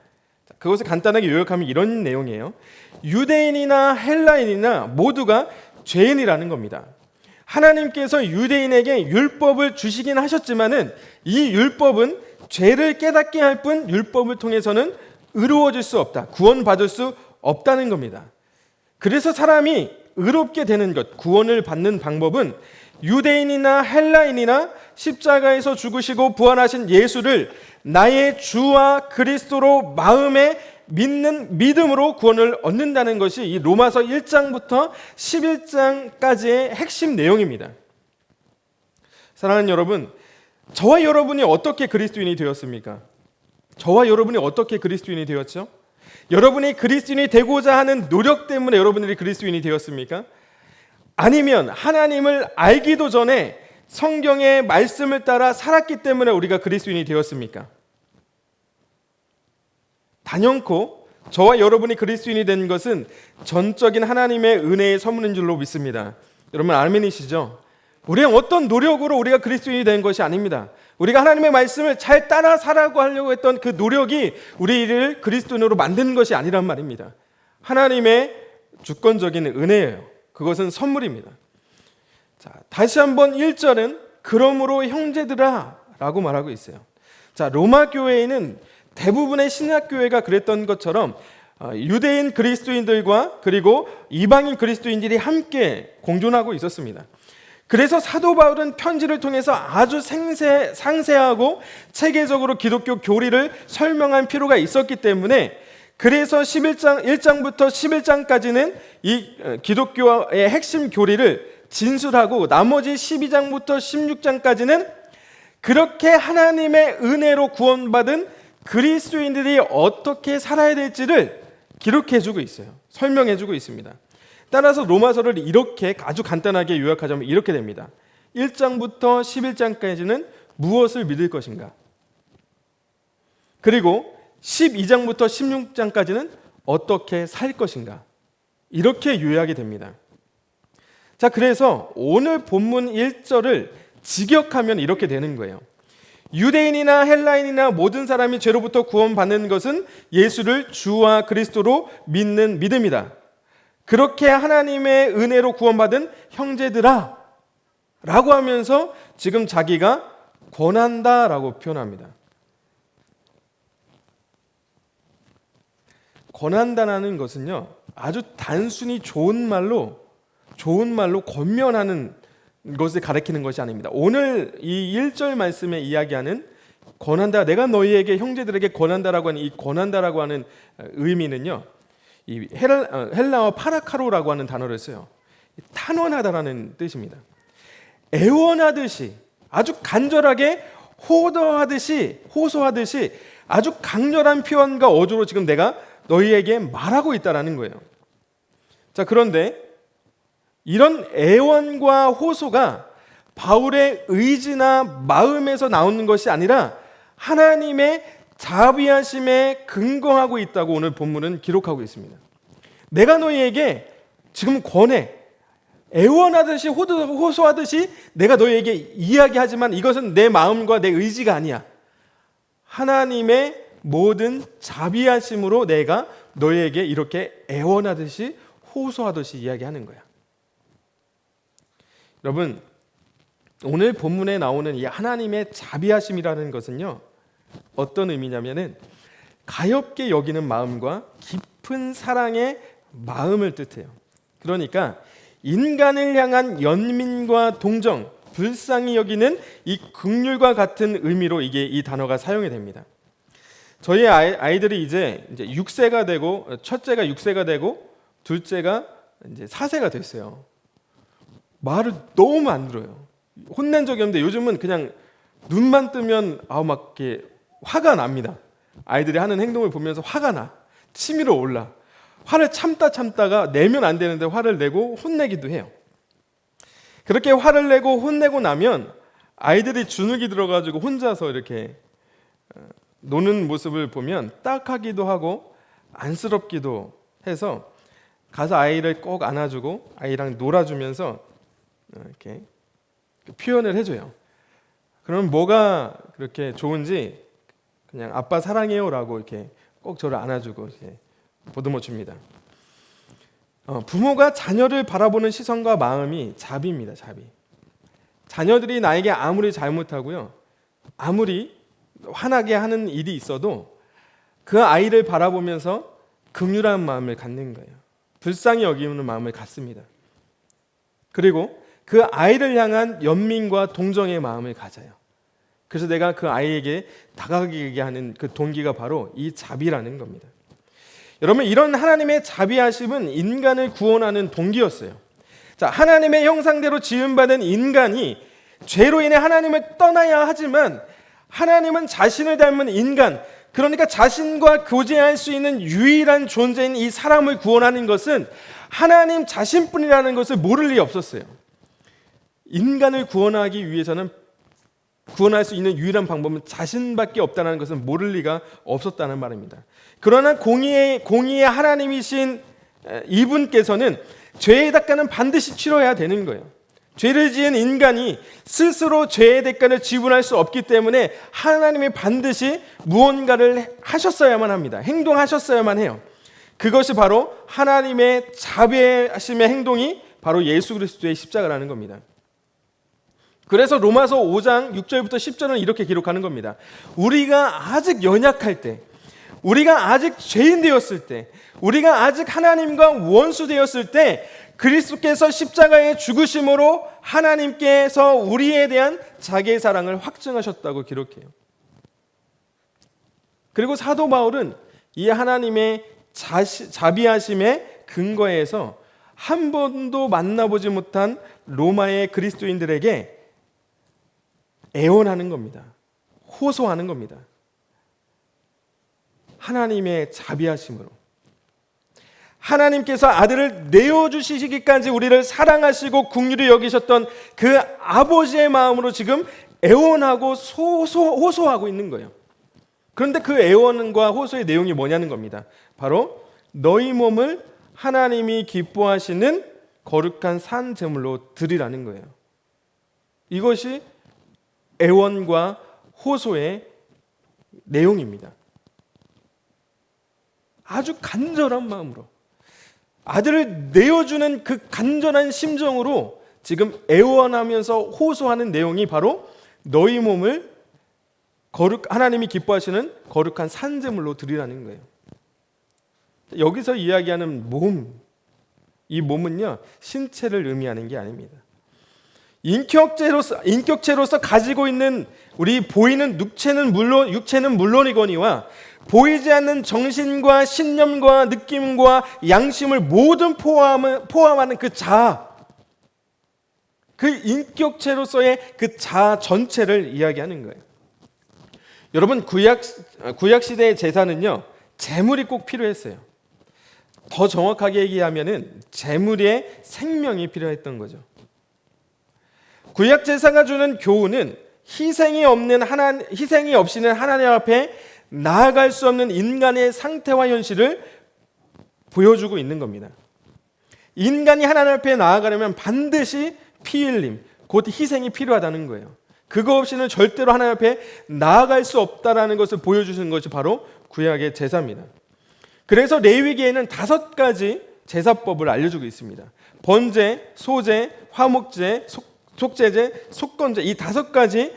그것을 간단하게 요약하면 이런 내용이에요. 유대인이나 헬라인이나 모두가 죄인이라는 겁니다. 하나님께서 유대인에게 율법을 주시긴 하셨지만은 이 율법은 죄를 깨닫게 할 뿐 율법을 통해서는 의로워질 수 없다. 구원받을 수 없다는 겁니다. 그래서 사람이 의롭게 되는 것, 구원을 받는 방법은 유대인이나 헬라인이나 십자가에서 죽으시고 부활하신 예수를 나의 주와 그리스도로 마음에 믿는 믿음으로 구원을 얻는다는 것이 이 로마서 1장부터 11장까지의 핵심 내용입니다. 사랑하는 여러분, 저와 여러분이 어떻게 그리스도인이 되었습니까? 저와 여러분이 어떻게 그리스도인이 되었죠? 여러분이 그리스도인이 되고자 하는 노력 때문에 여러분들이 그리스도인이 되었습니까? 아니면 하나님을 알기도 전에 성경의 말씀을 따라 살았기 때문에 우리가 그리스도인이 되었습니까? 단연코 저와 여러분이 그리스도인이 된 것은 전적인 하나님의 은혜의 선물인 줄로 믿습니다. 여러분 아멘이시죠? 우리의 어떤 노력으로 우리가 그리스도인이 된 것이 아닙니다. 우리가 하나님의 말씀을 잘 따라 살아가고 하려고 했던 그 노력이 우리를 그리스도인으로 만드는 것이 아니란 말입니다. 하나님의 주권적인 은혜예요. 그것은 선물입니다. 자, 다시 한번 1절은 그러므로 형제들아 라고 말하고 있어요. 자, 로마 교회에는 대부분의 신약교회가 그랬던 것처럼 유대인 그리스도인들과 그리고 이방인 그리스도인들이 함께 공존하고 있었습니다. 그래서 사도 바울은 편지를 통해서 아주 상세하고 체계적으로 기독교 교리를 설명할 필요가 있었기 때문에 그래서 1장부터 11장까지는 이 기독교의 핵심 교리를 진술하고 나머지 12장부터 16장까지는 그렇게 하나님의 은혜로 구원받은 그리스도인들이 어떻게 살아야 될지를 기록해주고 있어요. 설명해주고 있습니다. 따라서 로마서를 이렇게 아주 간단하게 요약하자면 이렇게 됩니다. 1장부터 11장까지는 무엇을 믿을 것인가? 그리고 12장부터 16장까지는 어떻게 살 것인가? 이렇게 요약이 됩니다. 자, 그래서 오늘 본문 1절을 직역하면 이렇게 되는 거예요. 유대인이나 헬라인이나 모든 사람이 죄로부터 구원받는 것은 예수를 주와 그리스도로 믿는 믿음이다. 그렇게 하나님의 은혜로 구원받은 형제들아 라고 하면서 지금 자기가 권한다 라고 표현합니다. 권한다라는 것은요, 아주 단순히 좋은 말로 권면하는 것을 가리키는 것이 아닙니다. 오늘 이 1절 말씀에 이야기하는 권한다, 내가 너희에게 형제들에게 권한다라고 하는 이 권한다라고 하는 의미는요, 이 헬라어 파라카로라고 하는 단어를 써요. 탄원하다라는 뜻입니다. 애원하듯이 아주 간절하게 호소하듯이 아주 강렬한 표현과 어조로 지금 내가 너희에게 말하고 있다라는 거예요. 자, 그런데 이런 애원과 호소가 바울의 의지나 마음에서 나오는 것이 아니라 하나님의 자비하심에 근거하고 있다고 오늘 본문은 기록하고 있습니다. 내가 너희에게 지금 권해, 애원하듯이 호소하듯이 내가 너희에게 이야기하지만 이것은 내 마음과 내 의지가 아니야. 하나님의 모든 자비하심으로 내가 너희에게 이렇게 애원하듯이 호소하듯이 이야기하는 거야. 여러분, 오늘 본문에 나오는 이 하나님의 자비하심이라는 것은요, 어떤 의미냐면은 가엾게 여기는 마음과 깊은 사랑의 마음을 뜻해요. 그러니까 인간을 향한 연민과 동정, 불쌍히 여기는 이 긍휼과 같은 의미로 이 단어가 사용이 됩니다. 저희 아이들이 이제 6세가 되고, 첫째가 6세가 되고 둘째가 이제 4세가 됐어요. 말을 너무 안 들어요. 혼낸 적이 없는데 요즘은 그냥 눈만 뜨면 막 이렇게 화가 납니다. 아이들이 하는 행동을 보면서 화가 나. 치밀어 올라. 화를 참다가 내면 안 되는데 화를 내고 혼내기도 해요. 그렇게 화를 내고 혼내고 나면 아이들이 주눅이 들어가지고 혼자서 이렇게 노는 모습을 보면 딱하기도 하고 안쓰럽기도 해서 가서 아이를 꼭 안아주고 아이랑 놀아주면서 이렇게 표현을 해줘요. 그럼 뭐가 그렇게 좋은지 그냥 아빠 사랑해요라고 이렇게 꼭 저를 안아주고 이제 보듬어 줍니다. 부모가 자녀를 바라보는 시선과 마음이 자비입니다. 자비. 자녀들이 나에게 아무리 잘못하고요, 아무리 화나게 하는 일이 있어도 그 아이를 바라보면서 긍휼한 마음을 갖는 거예요. 불쌍히 여기는 마음을 갖습니다. 그리고 그 아이를 향한 연민과 동정의 마음을 가져요. 그래서 내가 그 아이에게 다가가게 하는 그 동기가 바로 이 자비라는 겁니다. 여러분, 이런 하나님의 자비하심은 인간을 구원하는 동기였어요. 자, 하나님의 형상대로 지음받은 인간이 죄로 인해 하나님을 떠나야 하지만 하나님은 자신을 닮은 인간, 그러니까 자신과 교제할 수 있는 유일한 존재인 이 사람을 구원하는 것은 하나님 자신뿐이라는 것을 모를 리 없었어요. 인간을 구원하기 위해서는 구원할 수 있는 유일한 방법은 자신밖에 없다는 것은 모를 리가 없었다는 말입니다. 그러나 공의의 하나님이신 이분께서는 죄의 대가는 반드시 치러야 되는 거예요. 죄를 지은 인간이 스스로 죄의 대가를 지불할 수 없기 때문에 하나님이 반드시 무언가를 하셨어야만 합니다. 행동하셨어야만 해요. 그것이 바로 하나님의 자비하심의 행동이 바로 예수 그리스도의 십자가라는 겁니다. 그래서 로마서 5장 6절부터 10절은 이렇게 기록하는 겁니다. 우리가 아직 연약할 때, 우리가 아직 죄인 되었을 때, 우리가 아직 하나님과 원수 되었을 때 그리스도께서 십자가에 죽으심으로 하나님께서 우리에 대한 자기의 사랑을 확증하셨다고 기록해요. 그리고 사도 바울은 이 하나님의 자비하심의 근거에서 한 번도 만나보지 못한 로마의 그리스도인들에게 애원하는 겁니다. 호소하는 겁니다. 하나님의 자비하심으로 하나님께서 아들을 내어주시기까지 우리를 사랑하시고 긍휼히 여기셨던 그 아버지의 마음으로 지금 애원하고 호소하고 있는 거예요. 그런데 그 애원과 호소의 내용이 뭐냐는 겁니다. 바로 너희 몸을 하나님이 기뻐하시는 거룩한 산 제물로 드리라는 거예요. 이것이 애원과 호소의 내용입니다. 아주 간절한 마음으로 아들을 내어주는 그 간절한 심정으로 지금 애원하면서 호소하는 내용이 바로 너희 몸을 하나님이 기뻐하시는 거룩한 산제물로 드리라는 거예요. 여기서 이야기하는 몸, 이 몸은요 신체를 의미하는 게 아닙니다. 인격체로서 가지고 있는 우리 보이는 육체는 물론이거니와 보이지 않는 정신과 신념과 느낌과 양심을 모두 포함하는 그 자아, 그 인격체로서의 그 자아 전체를 이야기하는 거예요. 여러분, 구약 시대의 제사는요 제물이 꼭 필요했어요. 더 정확하게 얘기하면은 제물의 생명이 필요했던 거죠. 구약 제사가 주는 교훈은 희생이 없이는 하나님 앞에 나아갈 수 없는 인간의 상태와 현실을 보여주고 있는 겁니다. 인간이 하나님 앞에 나아가려면 반드시 피 흘림, 곧 희생이 필요하다는 거예요. 그거 없이는 절대로 하나님 앞에 나아갈 수 없다라는 것을 보여주시는 것이 바로 구약의 제사입니다. 그래서 레위기에는 5가지 제사법을 알려주고 있습니다. 번제, 소제, 화목제, 속죄제, 속건제, 이 5가지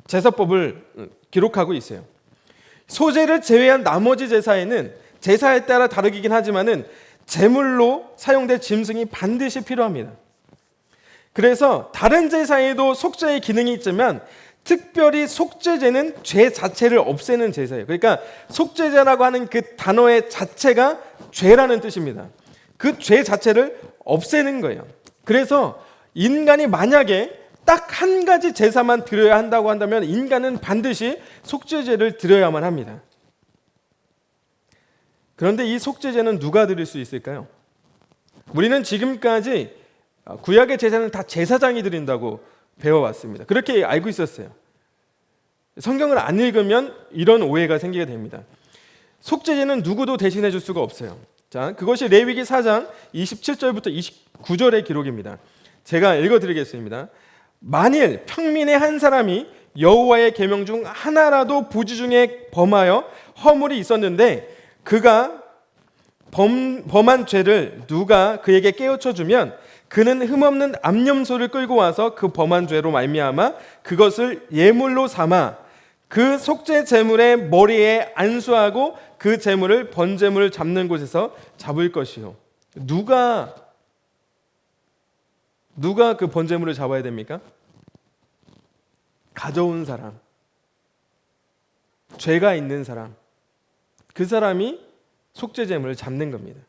제사법을 기록하고 있어요. 소제를 제외한 나머지 제사에는 제사에 따라 다르긴 하지만은 제물로 사용될 짐승이 반드시 필요합니다. 그래서 다른 제사에도 속죄의 기능이 있지만 특별히 속죄제는 죄 자체를 없애는 제사예요. 그러니까 속죄제라고 하는 그 단어의 자체가 죄라는 뜻입니다. 그 죄 자체를 없애는 거예요. 그래서 인간이 만약에 딱 한 가지 제사만 드려야 한다고 한다면 인간은 반드시 속죄제를 드려야만 합니다. 그런데 이 속죄제는 누가 드릴 수 있을까요? 우리는 지금까지 구약의 제사는 다 제사장이 드린다고 배워왔습니다. 그렇게 알고 있었어요. 성경을 안 읽으면 이런 오해가 생기게 됩니다. 속죄제는 누구도 대신해 줄 수가 없어요. 자, 그것이 레위기 4장 27절부터 29절의 기록입니다. 제가 읽어드리겠습니다. 만일 평민의 한 사람이 여호와의 계명 중 하나라도 부지 중에 범하여 허물이 있었는데 그가 범한 죄를 누가 그에게 깨우쳐 주면 그는 흠없는 암염소를 끌고 와서 그 범한 죄로 말미암아 그것을 예물로 삼아 그 속죄 제물의 머리에 안수하고 그 제물을 번제물을 잡는 곳에서 잡을 것이요. 누가 그 번제물을 잡아야 됩니까? 가져온 사람, 죄가 있는 사람, 그 사람이 속죄 제물을 잡는 겁니다.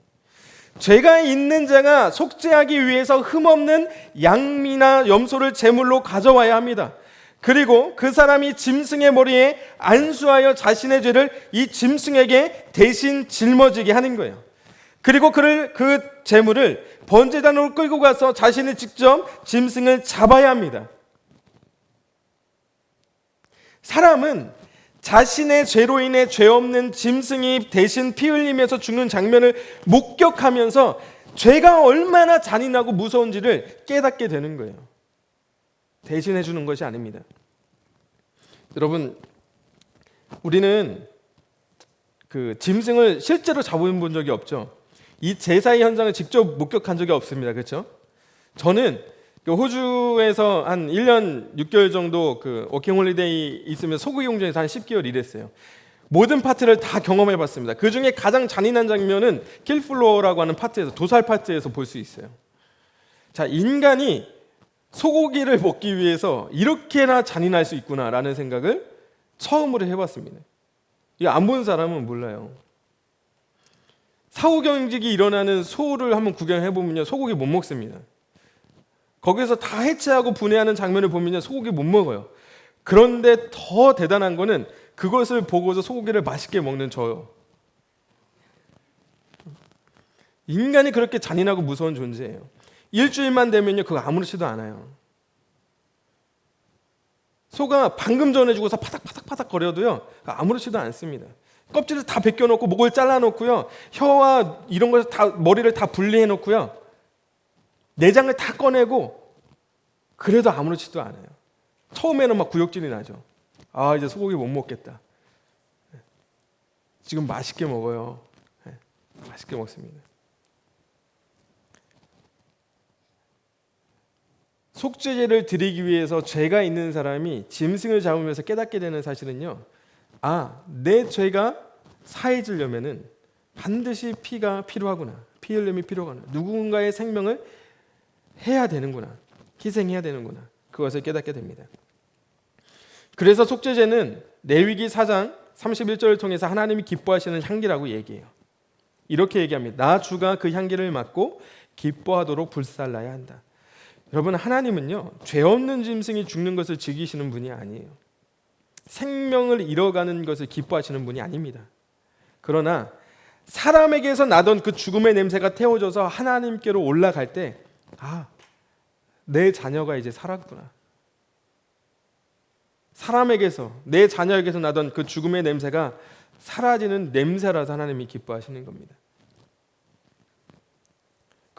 죄가 있는 자가 속죄하기 위해서 흠없는 양미나 염소를 제물로 가져와야 합니다. 그리고 그 사람이 짐승의 머리에 안수하여 자신의 죄를 이 짐승에게 대신 짊어지게 하는 거예요. 그리고 그 제물을 번제단으로 끌고 가서 자신이 직접 짐승을 잡아야 합니다. 사람은 자신의 죄로 인해 죄 없는 짐승이 대신 피 흘리면서 죽는 장면을 목격하면서 죄가 얼마나 잔인하고 무서운지를 깨닫게 되는 거예요. 대신해 주는 것이 아닙니다. 여러분, 우리는 그 짐승을 실제로 잡아본 적이 없죠. 이 제사의 현장을 직접 목격한 적이 없습니다. 그렇죠? 저는 호주에서 한 1년 6개월 정도 그 워킹 홀리데이 있으면 소고기 공장에서 한 10개월 일했어요. 모든 파트를 다 경험해 봤습니다. 그 중에 가장 잔인한 장면은 킬플로어라고 하는 파트에서, 도살 파트에서 볼 수 있어요. 자, 인간이 소고기를 먹기 위해서 이렇게나 잔인할 수 있구나라는 생각을 처음으로 해봤습니다. 이거 안 본 사람은 몰라요. 사후 경직이 일어나는 소를 한번 구경해 보면요, 소고기 못 먹습니다. 거기서 다 해체하고 분해하는 장면을 보면요, 소고기 못 먹어요. 그런데 더 대단한 거는 그것을 보고서 소고기를 맛있게 먹는 저요. 인간이 그렇게 잔인하고 무서운 존재예요. 일주일만 되면요, 그거 아무렇지도 않아요. 소가 방금 전에 죽어서 파닥파닥 거려도요, 아무렇지도 않습니다. 껍질을 다 벗겨놓고 목을 잘라놓고요, 혀와 이런 것을 다, 머리를 다 분리해놓고요, 내장을 다 꺼내고, 그래도 아무렇지도 않아요. 처음에는 막 구역질이 나죠. 아, 이제 소고기 못 먹겠다. 지금 맛있게 먹어요. 맛있게 먹습니다. 속죄제를 드리기 위해서 죄가 있는 사람이 짐승을 잡으면서 깨닫게 되는 사실은요, 아, 내 죄가 사해지려면은 반드시 피가 필요하구나, 피 흘림이 필요하구나, 누군가의 생명을 해야 되는구나, 희생해야 되는구나, 그것을 깨닫게 됩니다. 그래서 속죄제는 레위기 4장 31절을 통해서 하나님이 기뻐하시는 향기라고 얘기해요. 이렇게 얘기합니다. 나 주가 그 향기를 맡고 기뻐하도록 불살라야 한다. 여러분, 하나님은요, 죄 없는 짐승이 죽는 것을 즐기시는 분이 아니에요. 생명을 잃어가는 것을 기뻐하시는 분이 아닙니다. 그러나 사람에게서 나던 그 죽음의 냄새가 태워져서 하나님께로 올라갈 때, 아, 내 자녀가 이제 살았구나. 사람에게서, 내 자녀에게서 나던 그 죽음의 냄새가 사라지는 냄새라서 하나님이 기뻐하시는 겁니다.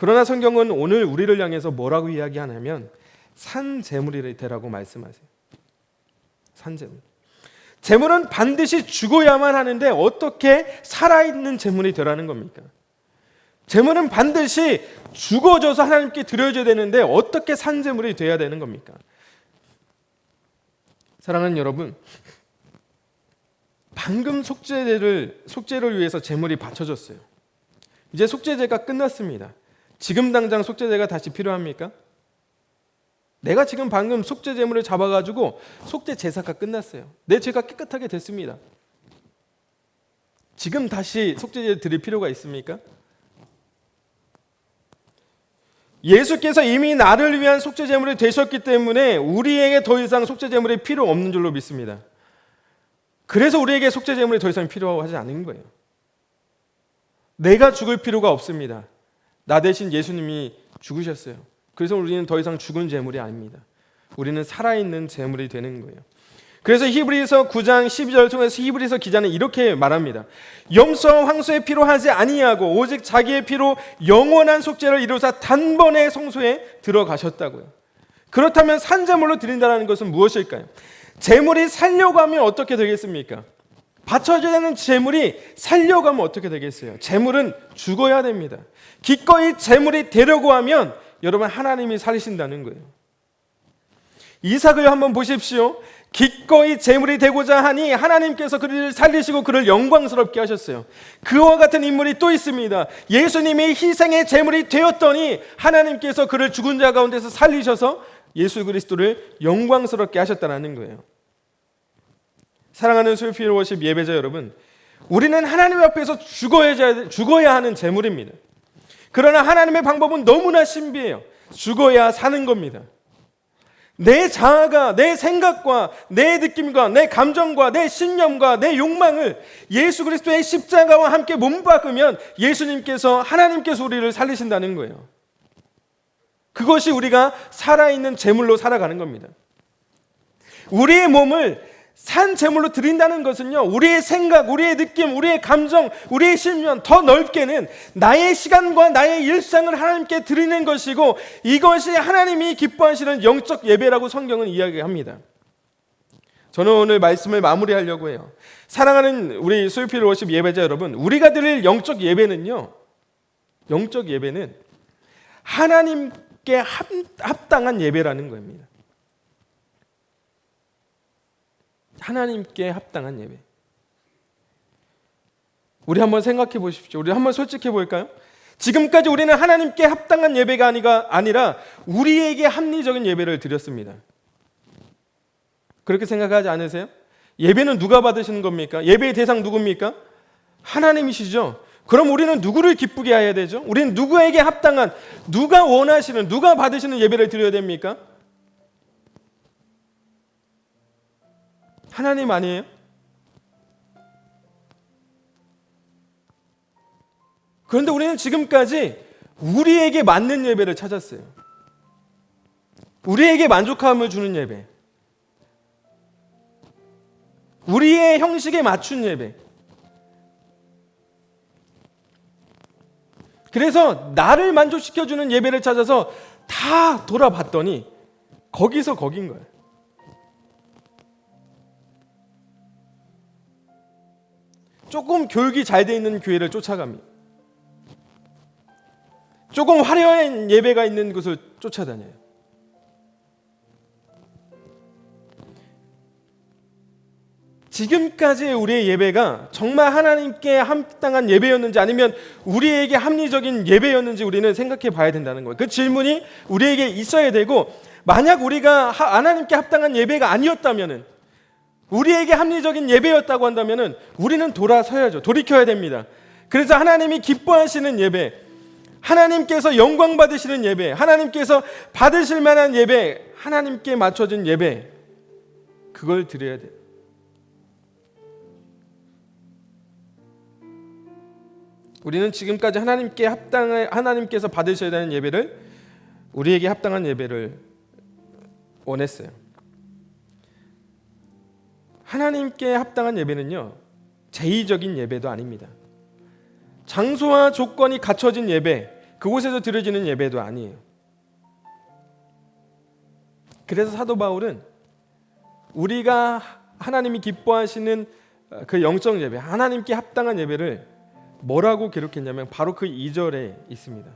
그러나 성경은 오늘 우리를 향해서 뭐라고 이야기하냐면 산 제물이 되라고 말씀하세요. 산 제물. 제물은 반드시 죽어야만 하는데 어떻게 살아있는 제물이 되라는 겁니까? 제물은 반드시 죽어져서 하나님께 드려져야 되는데 어떻게 산 제물이 돼야 되는 겁니까? 사랑하는 여러분, 방금 속죄를 위해서 제물이 바쳐졌어요. 이제 속죄제가 끝났습니다. 지금 당장 속죄제가 다시 필요합니까? 내가 지금 방금 속죄 제물을 잡아가지고 속죄 제사가 끝났어요. 내 죄가 깨끗하게 됐습니다. 지금 다시 속죄제 드릴 필요가 있습니까? 예수께서 이미 나를 위한 속죄 제물이 되셨기 때문에 우리에게 더 이상 속죄 제물이 필요 없는 줄로 믿습니다. 그래서 우리에게 속죄 제물이 더 이상 필요하지 않은 거예요. 내가 죽을 필요가 없습니다. 나 대신 예수님이 죽으셨어요. 그래서 우리는 더 이상 죽은 제물이 아닙니다. 우리는 살아있는 제물이 되는 거예요. 그래서 히브리서 9장 12절을 통해서 히브리서 기자는 이렇게 말합니다. 염소와 황소의 피로 하지 아니하고 오직 자기의 피로 영원한 속죄를 이루사 단번에 성소에 들어가셨다고요. 그렇다면 산제물로 드린다는 것은 무엇일까요? 재물이 살려고 하면 어떻게 되겠습니까? 바쳐져야 되는 재물이 살려고 하면 어떻게 되겠어요? 재물은 죽어야 됩니다. 기꺼이 재물이 되려고 하면 여러분 하나님이 살리신다는 거예요. 이삭을 한번 보십시오. 기꺼이 재물이 되고자 하니 하나님께서 그를 살리시고 그를 영광스럽게 하셨어요. 그와 같은 인물이 또 있습니다. 예수님이 희생의 재물이 되었더니 하나님께서 그를 죽은 자 가운데서 살리셔서 예수 그리스도를 영광스럽게 하셨다는 거예요. 사랑하는 소유필 워십 예배자 여러분, 우리는 하나님 앞에서 죽어야 하는 재물입니다. 그러나 하나님의 방법은 너무나 신비해요. 죽어야 사는 겁니다. 내 자아가, 내 생각과 내 느낌과 내 감정과 내 신념과 내 욕망을 예수 그리스도의 십자가와 함께 몸박으면 하나님께서 우리를 살리신다는 거예요. 그것이 우리가 살아있는 제물로 살아가는 겁니다. 우리의 몸을 산 제물로 드린다는 것은요, 우리의 생각, 우리의 느낌, 우리의 감정, 우리의 신념, 더 넓게는 나의 시간과 나의 일상을 하나님께 드리는 것이고, 이것이 하나님이 기뻐하시는 영적 예배라고 성경은 이야기합니다. 저는 오늘 말씀을 마무리하려고 해요. 사랑하는 우리 소유필 워십 예배자 여러분, 우리가 드릴 영적 예배는 하나님께 합당한 예배라는 겁니다. 하나님께 합당한 예배. 우리 한번 생각해 보십시오. 우리 한번 솔직해 볼까요? 지금까지 우리는 하나님께 합당한 예배가 아니라 우리에게 합리적인 예배를 드렸습니다. 그렇게 생각하지 않으세요? 예배는 누가 받으시는 겁니까? 예배의 대상 누굽니까? 하나님이시죠. 그럼 우리는 누구를 기쁘게 해야 되죠? 우리는 누구에게 합당한, 누가 원하시는, 누가 받으시는 예배를 드려야 됩니까? 하나님 아니에요? 그런데 우리는 지금까지 우리에게 맞는 예배를 찾았어요. 우리에게 만족감을 주는 예배, 우리의 형식에 맞춘 예배. 그래서 나를 만족시켜주는 예배를 찾아서 다 돌아봤더니 거기서 거긴 거예요. 조금 교육이 잘 돼 있는 교회를 쫓아갑니다. 조금 화려한 예배가 있는 곳을 쫓아다녀요. 지금까지의 우리의 예배가 정말 하나님께 합당한 예배였는지 아니면 우리에게 합리적인 예배였는지 우리는 생각해 봐야 된다는 거예요. 그 질문이 우리에게 있어야 되고, 만약 우리가 하나님께 합당한 예배가 아니었다면은, 우리에게 합리적인 예배였다고 한다면은 우리는 돌아서야죠. 돌이켜야 됩니다. 그래서 하나님이 기뻐하시는 예배, 하나님께서 영광 받으시는 예배, 하나님께서 받으실 만한 예배, 하나님께 맞춰진 예배, 그걸 드려야 돼요. 우리는 지금까지 하나님께서 받으셔야 되는 예배를, 우리에게 합당한 예배를 원했어요. 하나님께 합당한 예배는요, 제의적인 예배도 아닙니다. 장소와 조건이 갖춰진 예배, 그곳에서 드려지는 예배도 아니에요. 그래서 사도 바울은 우리가 하나님이 기뻐하시는 그 영적 예배, 하나님께 합당한 예배를 뭐라고 기록했냐면 바로 그 2절에 있습니다.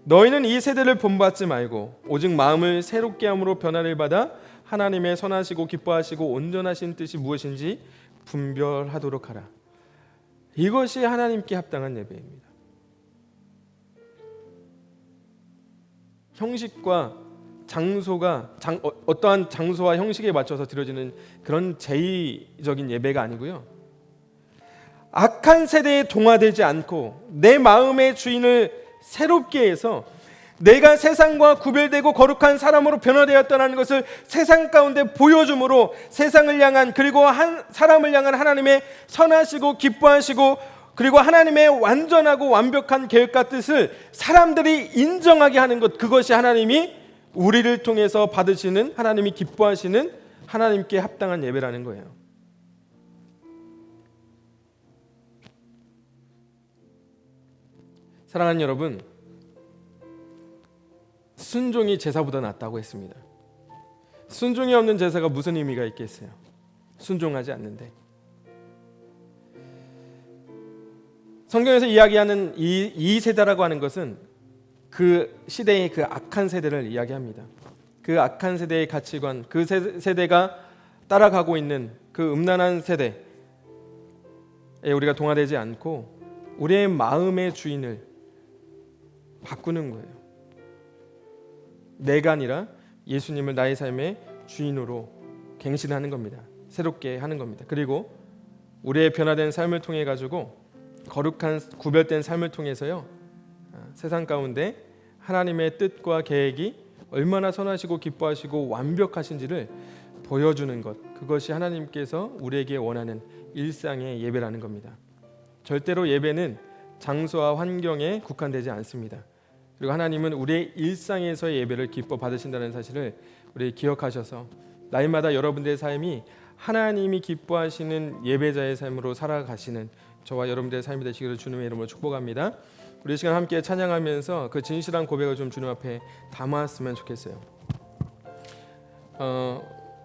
너희는 이 세대를 본받지 말고 오직 마음을 새롭게 함으로 변화를 받아 하나님의 선하시고 기뻐하시고 온전하신 뜻이 무엇인지 분별하도록 하라. 이것이 하나님께 합당한 예배입니다. 형식과 장소가 어떠한 장소와 형식에 맞춰서 드려지는 그런 제의적인 예배가 아니고요, 악한 세대에 동화되지 않고 내 마음의 주인을 새롭게 해서 내가 세상과 구별되고 거룩한 사람으로 변화되었다는 것을 세상 가운데 보여줌으로 세상을 향한, 그리고 한 사람을 향한 하나님의 선하시고 기뻐하시고 그리고 하나님의 완전하고 완벽한 계획과 뜻을 사람들이 인정하게 하는 것, 그것이 하나님이 우리를 통해서 받으시는, 하나님이 기뻐하시는 하나님께 합당한 예배라는 거예요. 사랑하는 여러분, 순종이 제사보다 낫다고 했습니다. 순종이 없는 제사가 무슨 의미가 있겠어요? 순종하지 않는데. 성경에서 이야기하는 이 세대라고 하는 것은 그 시대의 그 악한 세대를 이야기합니다. 그 악한 세대의 가치관, 그 세대가 따라가고 있는 그 음란한 세대에 우리가 동화되지 않고 우리의 마음의 주인을 바꾸는 거예요. 내가 아니라 예수님을 나의 삶의 주인으로 갱신하는 겁니다. 새롭게 하는 겁니다. 그리고 우리의 변화된 삶을 통해 가지고 거룩한 구별된 삶을 통해서요, 세상 가운데 하나님의 뜻과 계획이 얼마나 선하시고 기뻐하시고 완벽하신지를 보여주는 것, 그것이 하나님께서 우리에게 원하는 일상의 예배라는 겁니다. 절대로 예배는 장소와 환경에 국한되지 않습니다. 그리고 하나님은 우리의 일상에서의 예배를 기뻐 받으신다는 사실을 우리 기억하셔서 날마다 여러분들의 삶이 하나님이 기뻐하시는 예배자의 삶으로 살아가시는 저와 여러분들의 삶이 되시기를 주님의 이름으로 축복합니다. 우리 시간 함께 찬양하면서 그 진실한 고백을 좀 주님 앞에 담았으면 좋겠어요.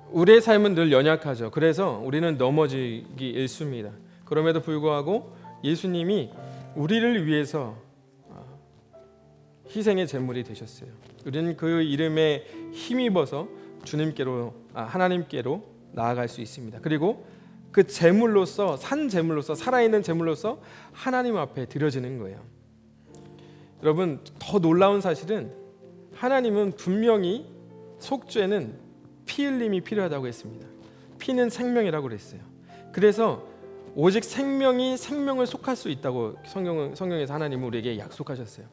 우리의 삶은 늘 연약하죠. 그래서 우리는 넘어지기 일쑤입니다. 그럼에도 불구하고 예수님이 우리를 위해서 희생의 제물이 되셨어요. 우리는 그 이름에 힘입어서 주님께로, 하나님께로 나아갈 수 있습니다. 그리고 그 제물로서, 산 제물로서, 살아있는 제물로서 하나님 앞에 드려지는 거예요. 여러분, 더 놀라운 사실은 하나님은 분명히 속죄는 피 흘림이 필요하다고 했습니다. 피는 생명이라고 그랬어요. 그래서 오직 생명이 생명을 속할 수 있다고 성경에서 하나님은 우리에게 약속하셨어요.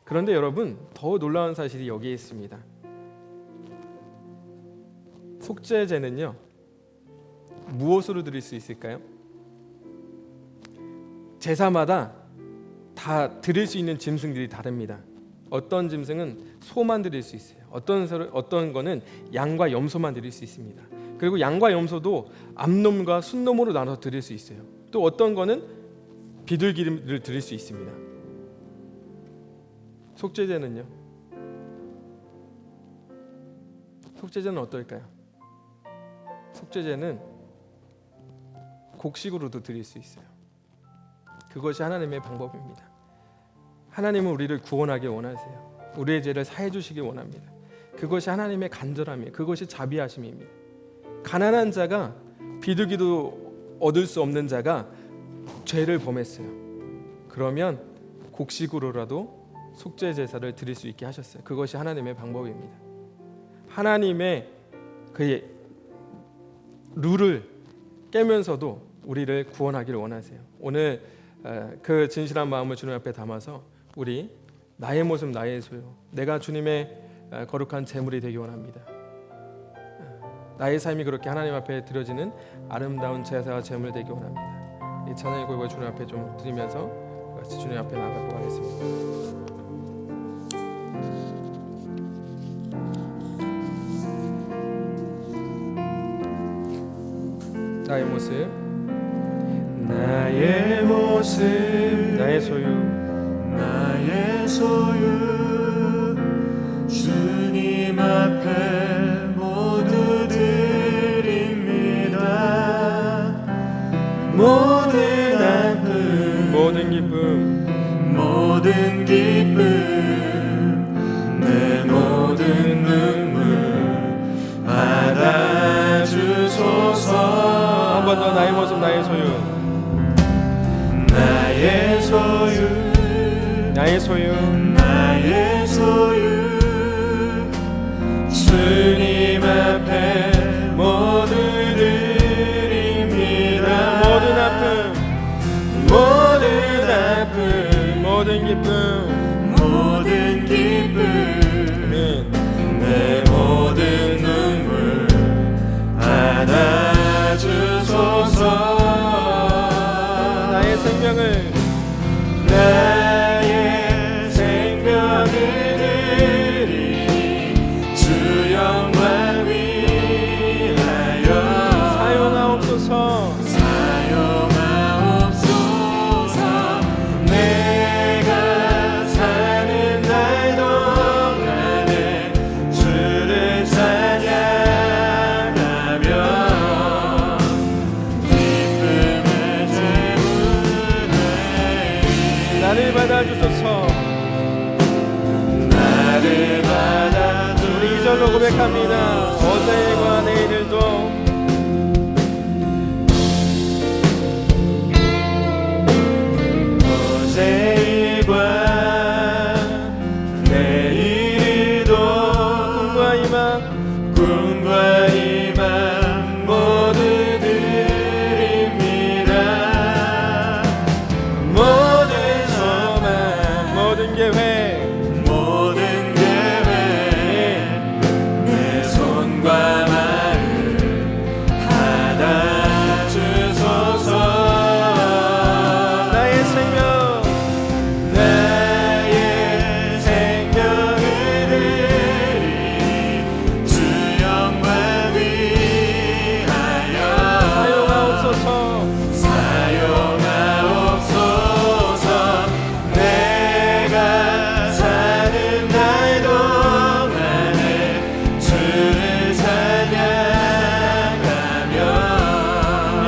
그런데 여러분, 더 놀라운 사실이 여기에 있습니다. 속죄제는요, 무엇으로 드릴 수 있을까요? 제사마다 다 드릴 수 있는 짐승들이 다릅니다. 어떤 짐승은 소만 드릴 수 있어요. 어떤 거는 양과 염소만 드릴 수 있습니다. 그리고 양과 염소도 암놈과 순놈으로 나눠서 드릴 수 있어요. 또 어떤 거는 비둘기를 드릴 수 있습니다. 속죄제는요? 속죄제는 어떨까요? 속죄제는 곡식으로도 드릴 수 있어요. 그것이 하나님의 방법입니다. 하나님은 우리를 구원하기 원하세요. 우리의 죄를 사해 주시기 원합니다. 그것이 하나님의 간절함이에요. 그것이 자비하심입니다. 가난한 자가, 비둘기도 얻을 수 없는 자가 죄를 범했어요. 그러면 곡식으로라도 속죄 제사를 드릴 수 있게 하셨어요. 그것이 하나님의 방법입니다. 하나님의 그 룰을 깨면서도 우리를 구원하기를 원하세요. 오늘 그 진실한 마음을 주님 앞에 담아서 우리 나의 모습 나의 소유, 내가 주님의 거룩한 제물이 되기 원합니다. 나의 삶이 그렇게 하나님 앞에 드려지는 아름다운 제사와 제물 되기 원합니다. 이 찬양의 고백을 주님 앞에 좀 드리면서 같이 주님 앞에 나가도록 하겠습니다. 나의 모습, 나의 모습, 나의 소유, 나의 소유, 주님 앞에 모두 드립니다. 모든 아픔, 모든 기쁨, 모든 기쁨, 내 모든 눈물 받아주소서. 한 번 더 나의 모습 나의 소유, 나의 소유, 나의 소유, 나의 소유, 주님 앞에 모두 드립니다. 모든 아픔, 모든 아픔, 모든 기쁨, 모든 기쁨, 아멘. 내 모든 눈물 받아주소서. 나의 생명을, 나의 생명을 드리니 주 영광 위하여 사용하옵소서. 사용하옵소서. 내가 고백합니다. 어제와 내일도 어제일과 내일도 꿈과 희망 모두 드립니다. 모든 소망 모든 계획 내 손과 마음 받아주소서. 나의 생명을 드리 주 영광 위하여 사용하옵소서. 내가 사는 날 동안에 주를 찬양하며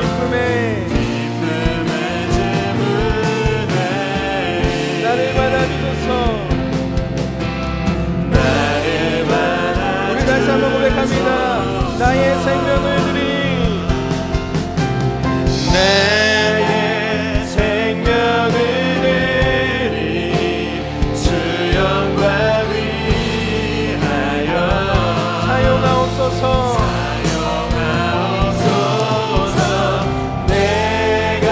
기쁨의 주문에 나를 받아주소서. 우리 다시 한번 고백합니다. 나의 생명을 드리 나의 생명을 드리 주 영광 위하여 사용하옵소서. 내가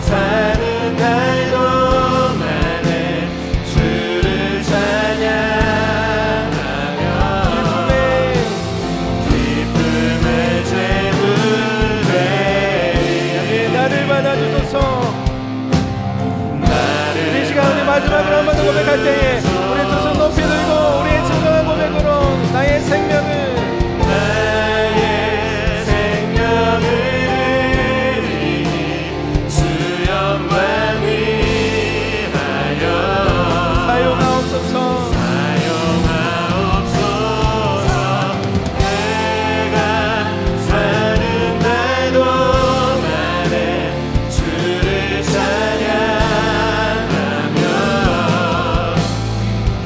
사는 날 동안에 주를 찬양하며 기쁨의 제물에 나를 받아주소서. 이 시간 우리 마지막으로 한 번 더 고백할 때에 우리 두 손 높이 들고 우리의 진정한 고백으로 나의 생명을 드리니 주 영광 위하여 사용하옵소서. 내가 사는 날 동안에 주를 찬양하며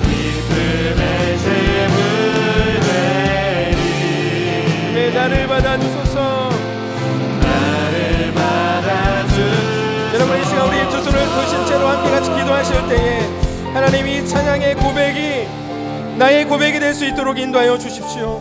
기쁨의 제물 되리. 나를 받아주소서. 여러분 이 시간 우리 두 손을 드신 채로 함께 같이 기도하실 때에 하나님이 찬양의 고백이 나의 고백이 될 수 있도록 인도하여 주십시오.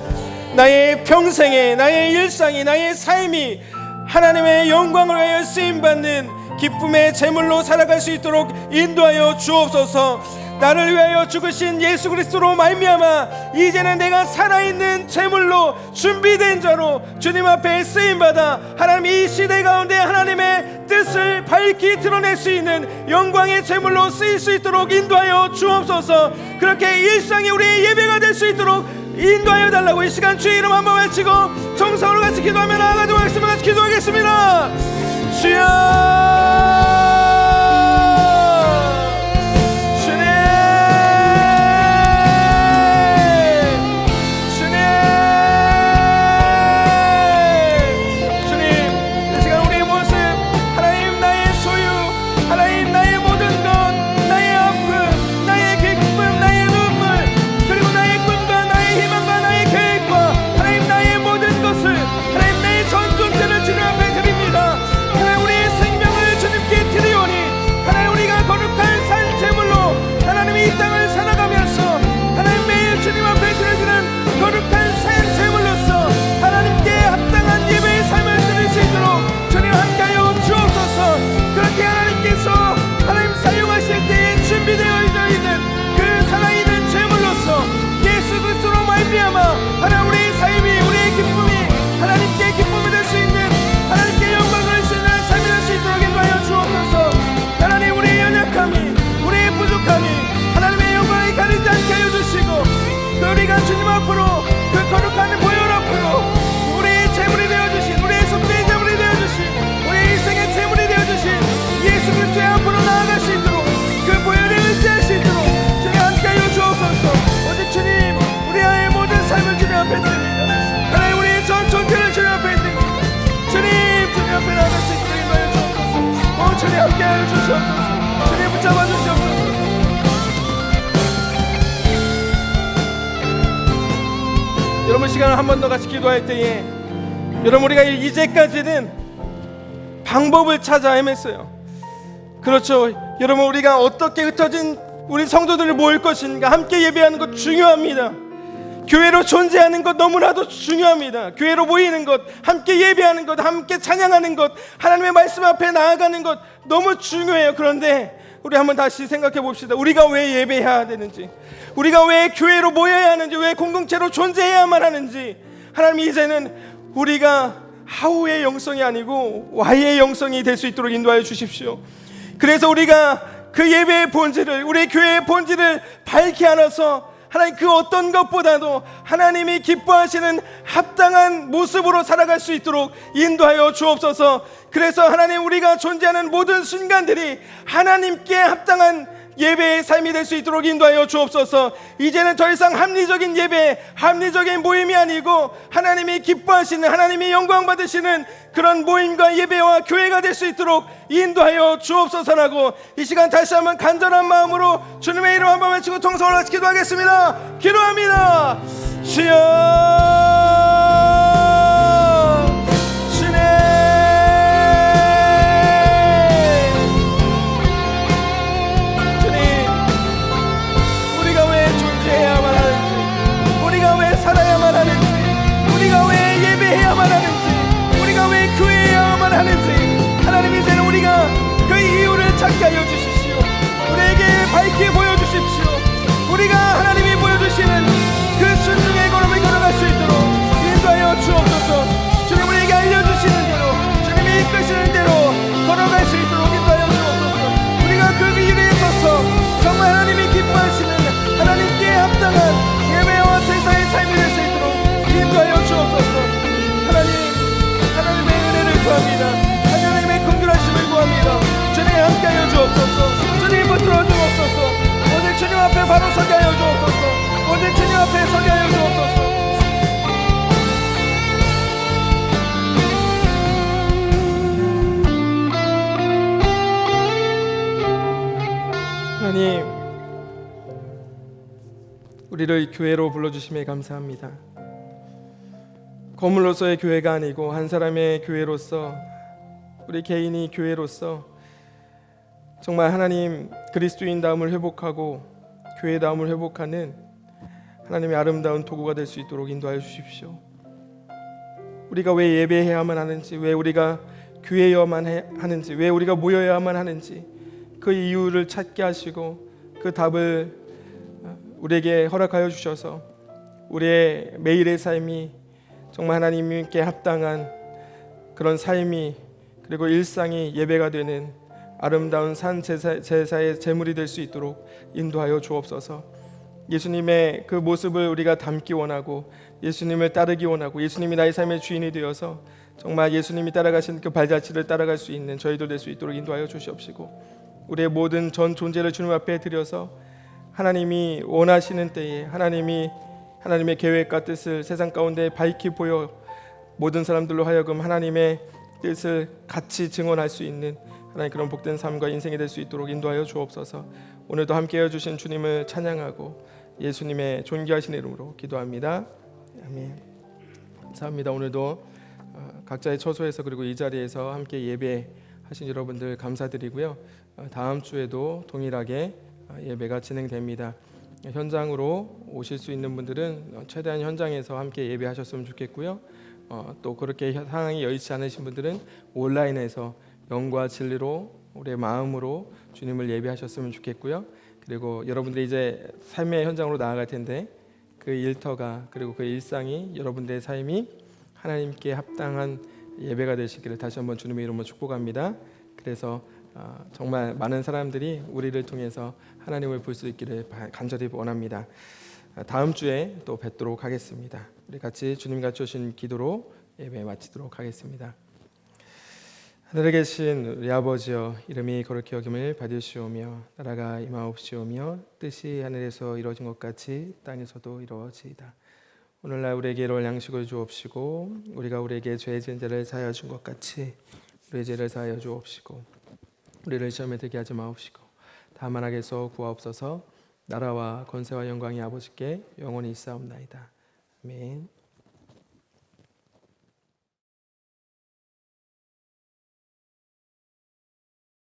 나의 평생에 나의 일상이 나의 삶이 하나님의 영광을 위하여 쓰임받는 기쁨의 제물로 살아갈 수 있도록 인도하여 주옵소서. 나를 위하여 죽으신 예수 그리스도로 말미암아 이제는 내가 살아있는 제물로 준비된 자로 주님 앞에 쓰임받아 하나님 이 시대 가운데 하나님의 뜻을 밝히 드러낼 수 있는 영광의 제물로 쓰일 수 있도록 인도하여 주옵소서. 그렇게 일상이 우리의 예배가 될 수 있도록 인도하여 달라고 이 시간 주의 이름 한번 외치고 정성으로 같이 기도하며 나아가도록 하겠습니다. 같이 기도하겠습니다. 주여 함께하여 주시옵소서. 주님 붙잡아 주시옵소서. 여러분 시간을 한 번 더 같이 기도할 때에 여러분 우리가 이제까지는 방법을 찾아 헤맸어요. 그렇죠. 여러분 우리가 어떻게 흩어진 우리 성도들을 모을 것인가 함께 예배하는 것 중요합니다. 교회로 존재하는 것 너무나도 중요합니다. 교회로 모이는 것, 함께 예배하는 것, 함께 찬양하는 것, 하나님의 말씀 앞에 나아가는 것 너무 중요해요. 그런데 우리 한번 다시 생각해 봅시다. 우리가 왜 예배해야 되는지, 우리가 왜 교회로 모여야 하는지, 왜 공동체로 존재해야만 하는지, 하나님이 이제는 우리가 하우의 영성이 아니고 와이의 영성이 될 수 있도록 인도하여 주십시오. 그래서 우리가 그 예배의 본질을, 우리 교회의 본질을 밝히 알아서 하나님 그 어떤 것보다도 하나님이 기뻐하시는 합당한 모습으로 살아갈 수 있도록 인도하여 주옵소서. 그래서 하나님 우리가 존재하는 모든 순간들이 하나님께 합당한 예배의 삶이 될 수 있도록 인도하여 주옵소서. 이제는 더 이상 합리적인 예배, 합리적인 모임이 아니고 하나님이 기뻐하시는, 하나님이 영광 받으시는 그런 모임과 예배와 교회가 될 수 있도록 인도하여 주옵소서라고 이 시간 다시 한번 간절한 마음으로 주님의 이름 한번 외치고 통성을 같이 기도하겠습니다. 기도합니다. 주여, 주님, 주님, 우리가 왜 존재해야만 하는지, 우리가 왜 살아야만 하는지, 우리가 왜 예배해야만 하는지, 우리가 왜 교회해야만 하는지, 하나님 이제는 우리가 그 이유를 찾게 하여 주십시오. 우리에게 밝게 보여주십시오. 우리가 하나님이 보여주시는 그 순종의 걸음을 걸어갈 수 있도록 인도하여 주옵소서. 주님 우리에게 알려주시는 대로, 주님이 이끄시는 대로 걸어갈 수 있도록 인도하여 주옵소서. 우리가 그 길에 서서 정말 하나님이 기뻐하시는 하나님께 합당한 예배와 제사의 삶이 될 수 있도록 인도하여 주옵소서. 하나님의 은혜를 구합니다. 하나님의 긍휼하심을 구합니다. 주님 함께하여 주옵소서. 주님 붙들어 주옵소서. 오늘 주님 앞에 바로 서게 하여 주옵소서. 오늘 주님 앞에 서게 하여 주옵소서. 하나님, 우리를 교회로 불러주심에 감사합니다. 건물로서의 교회가 아니고 한 사람의 교회로서, 우리 개인이 교회로서 정말 하나님 그리스도인다움을 회복하고 교회다움을 회복하는 하나님의 아름다운 도구가 될 수 있도록 인도하여 주십시오. 우리가 왜 예배해야만 하는지, 왜 우리가 교회여야만 하는지, 왜 우리가 모여야만 하는지 그 이유를 찾게 하시고 그 답을 우리에게 허락하여 주셔서 우리의 매일의 삶이 정말 하나님께 합당한 그런 삶이, 그리고 일상이 예배가 되는 아름다운 산 제사의 제물이 될 수 있도록 인도하여 주옵소서. 예수님의 그 모습을 우리가 담기 원하고 예수님을 따르기 원하고 예수님이 나의 삶의 주인이 되어서 정말 예수님이 따라가신 그 발자취를 따라갈 수 있는 저희도 될 수 있도록 인도하여 주시옵시고, 우리의 모든 전 존재를 주님 앞에 드려서 하나님이 원하시는 때에 하나님의 계획과 뜻을 세상 가운데 밝히 보여 모든 사람들로 하여금 하나님의 뜻을 같이 증언할 수 있는 하나님 그런 복된 삶과 인생이 될 수 있도록 인도하여 주옵소서. 오늘도 함께해 주신 주님을 찬양하고 예수님의 존귀하신 이름으로 기도합니다. 아멘. 감사합니다. 오늘도 각자의 처소에서 그리고 이 자리에서 함께 예배하신 여러분들 감사드리고요. 다음 주에도 동일하게 예배가 진행됩니다. 현장으로 오실 수 있는 분들은 최대한 현장에서 함께 예배하셨으면 좋겠고요. 또 그렇게 상황이 여의치 않으신 분들은 온라인에서 영과 진리로 우리의 마음으로 주님을 예배하셨으면 좋겠고요. 그리고 여러분들이 이제 삶의 현장으로 나아갈 텐데 그 일터가, 그리고 그 일상이, 여러분들의 삶이 하나님께 합당한 예배가 되시기를 다시 한번 주님의 이름으로 축복합니다. 그래서 정말 많은 사람들이 우리를 통해서 하나님을 볼 수 있기를 간절히 원합니다. 다음 주에 또 뵙도록 하겠습니다. 우리 같이 주님 갖추신 기도로 예배 마치도록 하겠습니다. 하늘에 계신 우리 아버지여, 이름이 거룩히 여김을 받으시오며 나라가 임하옵시오며 뜻이 하늘에서 이루어진 것 같이 땅에서도 이루어지이다. 오늘날 우리에게 이룰 양식을 주옵시고 우리가 우리에게 죄 지은 자를 사하여 준 것 같이 우리의 죄를 사하여 주옵시고 우리를 시험에 들게 하지 마옵시고 다만 악에서 구하옵소서. 나라와 권세와 영광이 아버지께 영원히 있사옵나이다. 아멘.